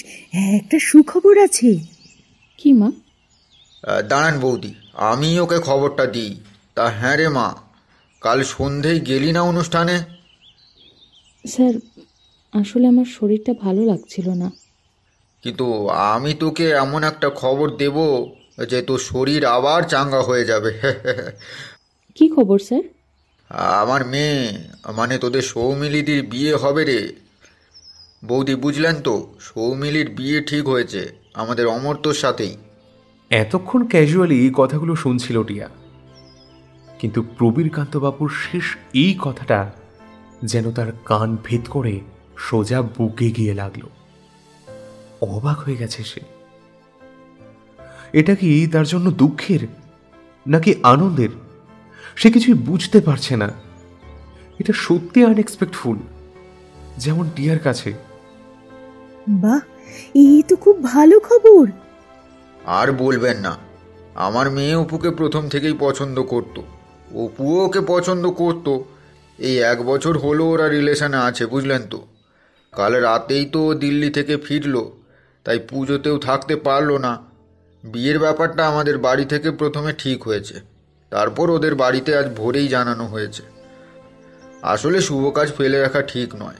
একটা সুখবর আছে। কি মা? দাঁড়ান বৌদি, আমি ওকে খবরটা দিই। তা হ্যাঁ রে মা, কাল সন্ধেয় গেলি না অনুষ্ঠানে? স্যার, আসলে আমার শরীরটা ভালো লাগছিল না। কিন্তু আমি তোকে এমন একটা খবর দেব যে তোর শরীর আবার চাঙ্গা হয়ে যাবে। কি খবর স্যার? আমার মেয়ে, মানে তোদের সৌমিলিদির বিয়ে হবে রে বৌদি, বুঝলেন তো? সৌমিলির বিয়ে ঠিক হয়েছে আমাদের অমর্ত্যর সাথেই। এতক্ষণ ক্যাজুয়ালি কথাগুলো শুনছিল টিয়া, কিন্তু প্রবীর কান্তবাবুর শেষ এই কথাটা যেন তার কান ভেদ করে সোজা বুকে গিয়ে লাগলো। অবাক হয়ে গেছে সে। এটা কি তার জন্য দুঃখের নাকি আনন্দের সে কিছুই বুঝতে পারছে না। এটা সত্যি আনএক্সপেক্টফুল, যেমন টিয়ার কাছে। বাহ, এই তো খুব ভালো খবর। আর বলবেন না, আমার মেয়ে অপুকে প্রথম থেকেই পছন্দ করত, অপুও ওকে পছন্দ করত। এই 1 বছর হলো ওরা রিলেশনে আছে, বুঝলেন তো? কাল রাতেই তো দিল্লি থেকে ফিরলো, তাই পুজোতেও থাকতে পারলো না। বিয়ের ব্যাপারটা আমাদের বাড়ি থেকে প্রথমে ঠিক হয়েছে, তারপর ওদের বাড়িতে আজ ভোরেই জানানো হয়েছে। আসলে শুভ কাজ ফেলে রাখা ঠিক নয়,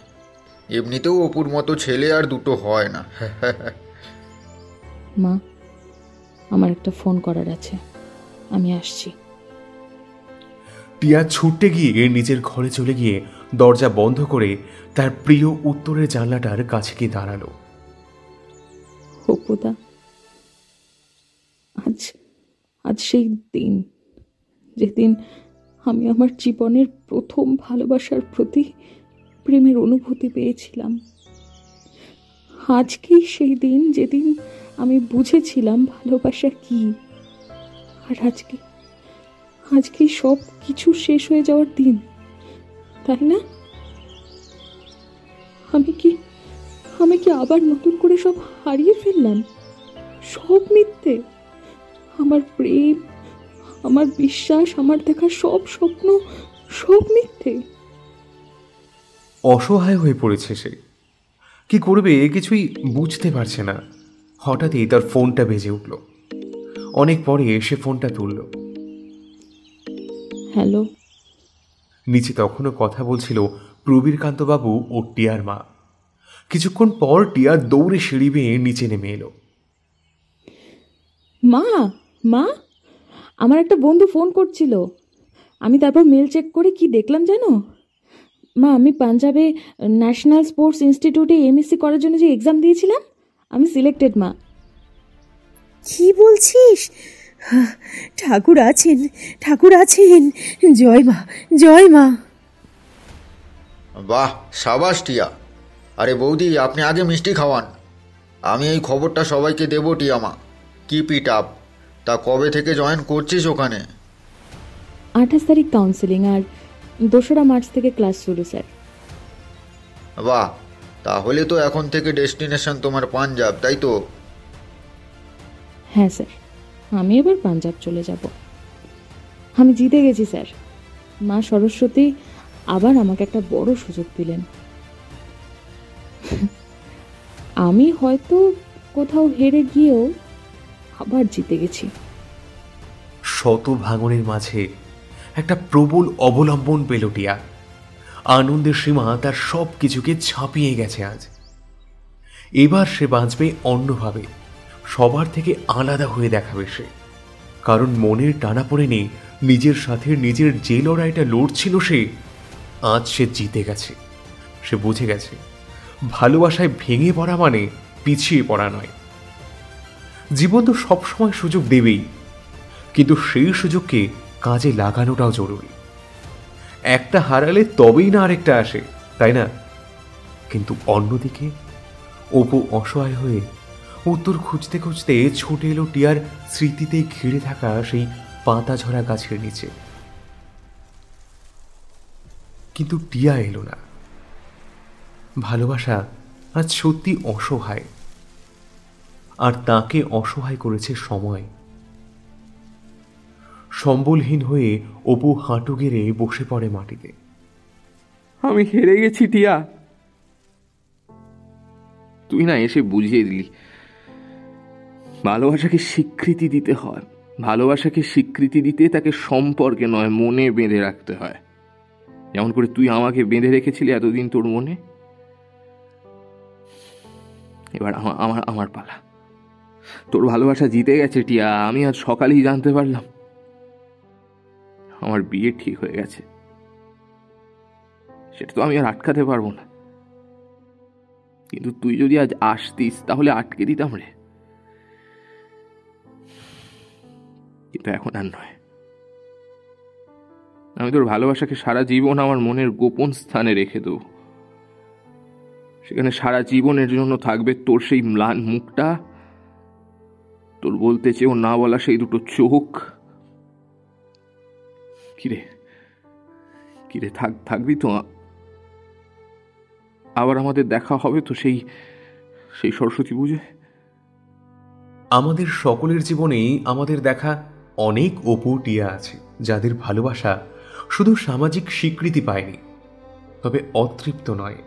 এমনিতেও অপুর মতো ছেলে আর দুটো হয় না। মা, আমার একটা ফোন করার আছে, আমি আসছি। টিয়া ছুটতে গিয়ে নিজের ঘরে চলে গিয়ে দরজা বন্ধ করে তার প্রিয় উত্তরের জানলাটার কাছে গিয়ে দাঁড়ালো। অপুদা, আজ সেই দিন যেদিন আমি আমার জীবনের প্রথম ভালোবাসার প্রতি প্রেমের অনুভূতি পেয়েছিলাম। আজকেই সেই দিন যেদিন আমি বুঝেছিলাম ভালোবাসা কি। আর আজকে সব কিছু শেষ হয়ে যাওয়ার দিন, তাই না? আমি কি আবার নতুন করে সব হারিয়ে ফেললাম? সব মিথ্যে, আমার প্রেম, আমার বিশ্বাস, আমার দেখা সব স্বপ্ন, সব মিথ্যে। অসহায় হয়ে পড়েছে সে, কি করবে কিছুই বুঝতে পারছে না। হঠাৎই তার ফোনটা বেজে উঠল। অনেক পরে সে ফোনটা তুলল। হ্যালো। নিচে তখনও কথা বলছিল প্রবীর কান্তবাবু ও টিয়ার মা। কিছুক্ষণ পর টিয়া দৌড়ে সিঁড়ি বেয়ে নিচে নেমে এলো। মা, আমার একটা বন্ধু ফোন করছিল। আমি তারপর মেল চেক করে কি দেখলাম জানো মা? আমি পাঞ্জাবে ন্যাশনাল স্পোর্টস ইনস্টিটিউটে এমএসসি করার জন্য যে এক্সাম দিয়েছিলাম, আমি সিলেক্টেড মা। কি বলছিস? ঠাকুর আছেন। জয় মা, জয় মা। বাহ, সাবাস টিয়া। আরে বৌদি, আপনি আগে মিষ্টি খাওয়ান, আমি এই খবরটা সবাইকে দেবো। টিয়া মা, কিপ ইট আপ। তা কবে থেকে জয়েন করছিস ওখানে? 28 তারিখ কাউন্সেলিং, আর 2রা মার্চ থেকে ক্লাস শুরু স্যার। বাহ, তাহলে তো এখন থেকে ডেস্টিনেশন তোমার পাঞ্জাব, তাই তো? হ্যাঁ স্যার, আমি এবার পাঞ্জাব চলে যাব। আমি জিতে গেছি স্যার। মা সরস্বতী আবার আমাকে একটা বড় সুযোগ দিলেন। আমি হয়তো কোথাও হেরে গিয়েও আবার জিতে গেছি। শত ভাঙনের মাঝে একটা প্রবল অবলম্বন পেল টিয়া। আনন্দের সীমা তার সব কিছুকে ছাপিয়ে গেছে আজ। এবার সে বাঁচবে অন্যভাবে, সবার থেকে আলাদা হয়ে দেখাবে সে। কারণ মনের টানাপোড়েনে নিজের সাথে নিজের যে লড়াইটা লড়ছিল সে, আজ সে জিতে গেছে। সে বুঝে গেছে ভালোবাসায় ভেঙে পড়া মানে পিছিয়ে পড়া নয়। জীবন তো সবসময় সুযোগ দেবেই, কিন্তু সেই সুযোগকে কাজে লাগানোটাও জরুরি। একটা হারালে তবেই না আরেকটা আসে, তাই না? কিন্তু অন্যদিকে অপু অসহায় হয়ে উত্তর খুঁজতে খুঁজতে ছুটে এলো টিয়ার স্মৃতিতে ঘিরে থাকা সেই পাতা ঝরা গাছের নিচে। কিন্তু টিয়া এলো না। ভালোবাসা আজ সত্যি অসহায়, আর তাকে অসহায় করেছে সময়। সম্বলহীন হয়ে অপু হাঁটু গেড়ে বসে পড়ে মাটিতে। আমি হেরে গেছি টিয়া। তুই না এসে বুঝিয়ে দিলি ভালোবাসাকে স্বীকৃতি দিতে হয়। ভালোবাসাকে স্বীকৃতি দিতে তাকে সম্পর্কে নয়, মনে বেঁধে রাখতে হয়। যেমন করে তুই আমাকে বেঁধে রেখেছিলি এতদিন তোর মনে। এবার আমার পালা। তোর ভালোবাসা জিতে গেছে টিয়া। আমি আজ সকালেই জানতে পারলাম আমার বিয়ে ঠিক হয়ে গেছে। সেটা তো আমি আর আটকাতে পারবো না। কিন্তু তুই যদি আজ আসতিস তাহলে আটকে দিতাম রে। কিন্তু এখন আর নয়। আমি তোর ভালোবাসাকে সারা জীবন আমার মনের গোপন স্থানে রেখে দেবো। সেখানে সারা জীবনের জন্য থাকবে তোর সেই ম্লান মুখটা, তোর বলতে চেয়েও না বলা সেই দুটো চোখ। কিরে কিরে থাকবি তো? আবার আমাদের দেখা হবে তো সেই সরস্বতী পুজো? আমাদের সকলের জীবনেই আমাদের দেখা অনেক অপু টিয়া আছে, যাদের ভালোবাসা শুধু সামাজিক স্বীকৃতি পায়নি, তবে অতৃপ্ত নয়।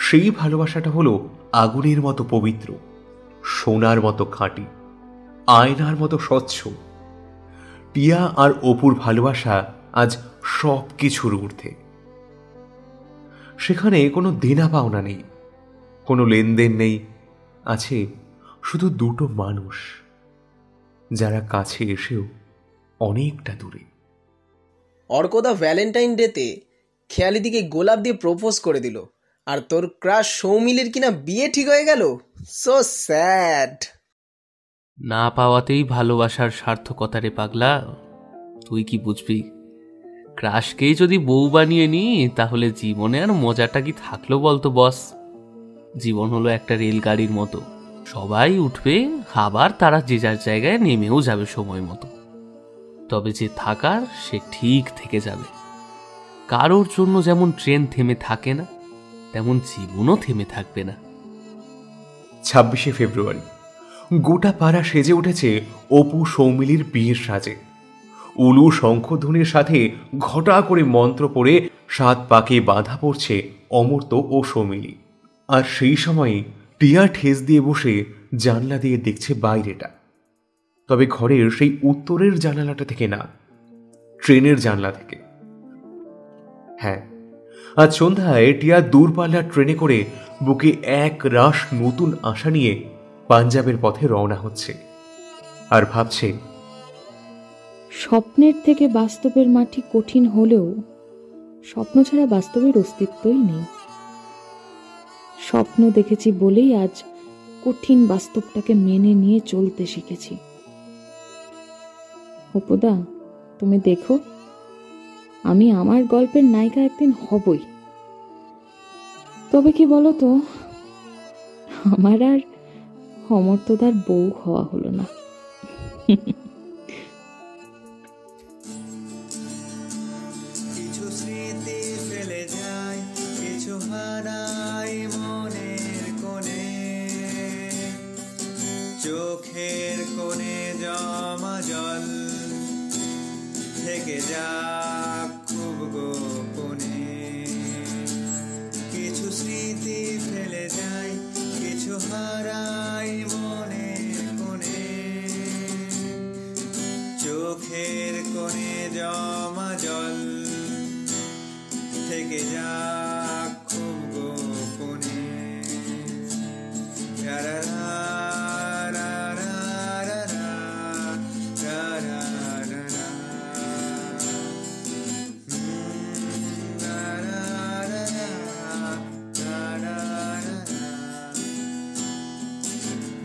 সেই ভালোবাসাটা হলো আগুনের মতো পবিত্র, সোনার মতো খাঁটি, আয়নার মতো স্বচ্ছ। টিয়া আর অপুর ভালোবাসা আজ সব কিছুর ঊর্ধ্বে। সেখানে কোনো দেনা পাওনা নেই, কোনো লেনদেন নেই। আছে শুধু দুটো মানুষ, যারা কাছে এসেও অনেকটা দূরে। অর্কদা ভ্যালেন্টাইন ডেতে খেয়ালি দিকে গোলাপ দিয়ে প্রপোজ করে দিল, আর তোর ক্রাশ সৌমিলির কিনা বিয়ে ঠিক হয়ে গেল। So sad. না পাওয়াতেই ভালোবাসার সার্থকতা রে পাগলা। তুই কি বুঝবি? ক্রাশকেই যদি বউ বানিয়ে নি তাহলে জীবনে আর মজাটা কি থাকলো বলতো বস? জীবন হলো একটা রেলগাড়ির মতো, সবাই উঠবে, আবার তারা যে যার জায়গায় নেমেও যাবে সময় মতো। তবে যে থাকার সে ঠিক থেকে যাবে। কারোর জন্য যেমন ট্রেন থেমে থাকে না, তেমন জীবনও থেমে থাকবে না। 26শে ফেব্রুয়ারি গোটা পাড়া সেজে উঠেছে অপু সৌমিলির বিয়ের সাজে। উলু শঙ্খধ্বনির সাথে ঘটা করে মন্ত্র পড়ে 7 পাকে বাঁধা পড়ছে অমর্ত্য ও সৌমিলি। আর সেই সময় টিয়া ঠেস দিয়ে বসে জানলা দিয়ে দেখছে বাইরেটা। তবে ঘরের সেই উত্তরের জানালাটা থেকে না, ট্রেনের জানলা থেকে। হ্যাঁ, আজ সন্ধ্যায় টিয়া দূরপাল্লার ট্রেনে করে বুকে এক রাশ নতুন আশা নিয়ে পাঞ্জাবের পথে রওনা হচ্ছে। আর ভাবছে, স্বপ্নের থেকে বাস্তবের মাটি কঠিন হলেও স্বপ্ন ছাড়া বাস্তবের অস্তিত্বই নেই। স্বপ্ন দেখেছি বলেই আজ কঠিন বাস্তবটাকে মেনে নিয়ে চলতে শিখেছি। অপুদা, তুমি দেখো, আমি আমার গল্পের নায়িকা একদিন হবই। তবে কি বলো তো, আমার আর অমর্ত্যদার বউ হওয়া হলো না। স্মৃতি ফেলে যায়, কিছু হারাই মনের কোণে, চোখের কোণে জমা জল থেকে যাক খুব গোপনে। কিছু স্মৃতি ফেলে যায়, কিছু হারাই মনের কোণে, চোখের কোণে জমা জল থেকে যাক খুব গোপনে।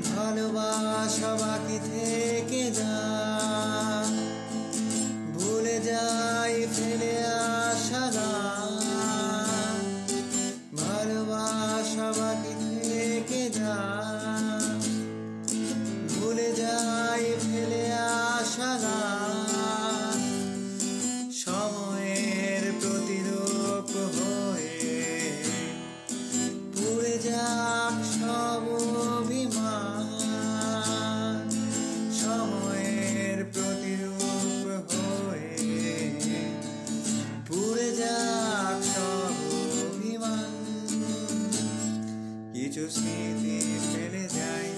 ভালোবাসা বাকি থেকে যায়, ভুলে যাই ফেলে আসা গান। ভালোবাসা বাকি থেকে যায়, ভুলে যাই ফেলে আসা গান। সময়ের প্রতিরূপ হয়ে পুড়ে যাক সব অভিমান। সময়ের প্রতিরূপ হয়ে পুড়ে যাক সব অভিমান। কিছু স্মৃতি ফেলে যায়,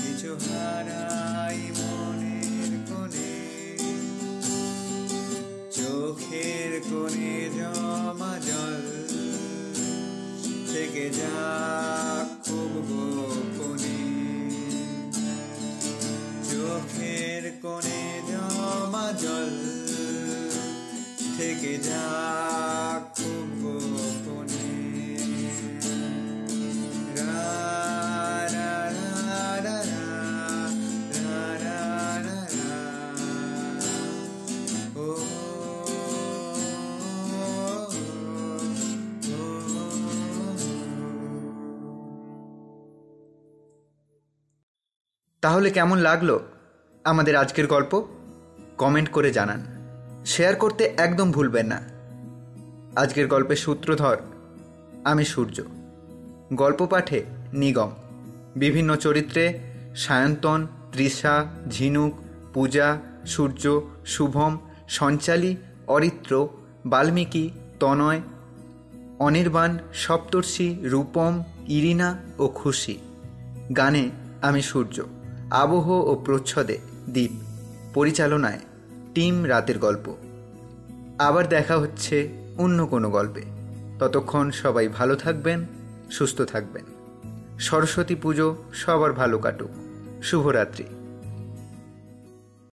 কিছু হারাই মনের কোণে, চোখের কোণে জমা জল থেকে যাক খুব গোপনে। চোখের কোণে জমা জল থেকে যাক খুব গোপনে। রা রা রা রা রা রা রা রা রা। ও তাহলে কেমন লাগলো আমাদের আজকের গল্প? কমেন্ট করে জানান, শেয়ার করতে একদম ভুলবেন না। আজকের গল্পের সূত্রধর আমি সূর্য, গল্প পাঠে নিগম, বিভিন্ন চরিত্রে সায়ন্তন, তৃষা, ঝিনুক, পূজা, সূর্য, শুভম, সঞ্চালী, অরিত্র, বাল্মীকি, তনয়, অনির্বাণ, সপ্তর্ষি, রূপম, ইরিনা ও খুশি। গানে আমি সূর্য, আবহ ও প্রচ্ছদে দীপ, পরিচালনায় টিম রাতের গল্প। আবার দেখা হচ্ছে অন্য কোনো গল্পে। ততক্ষণ সবাই ভালো থাকবেন, সুস্থ থাকবেন। সরস্বতী পুজো সবার ভালো কাটুক। শুভরাত্রি।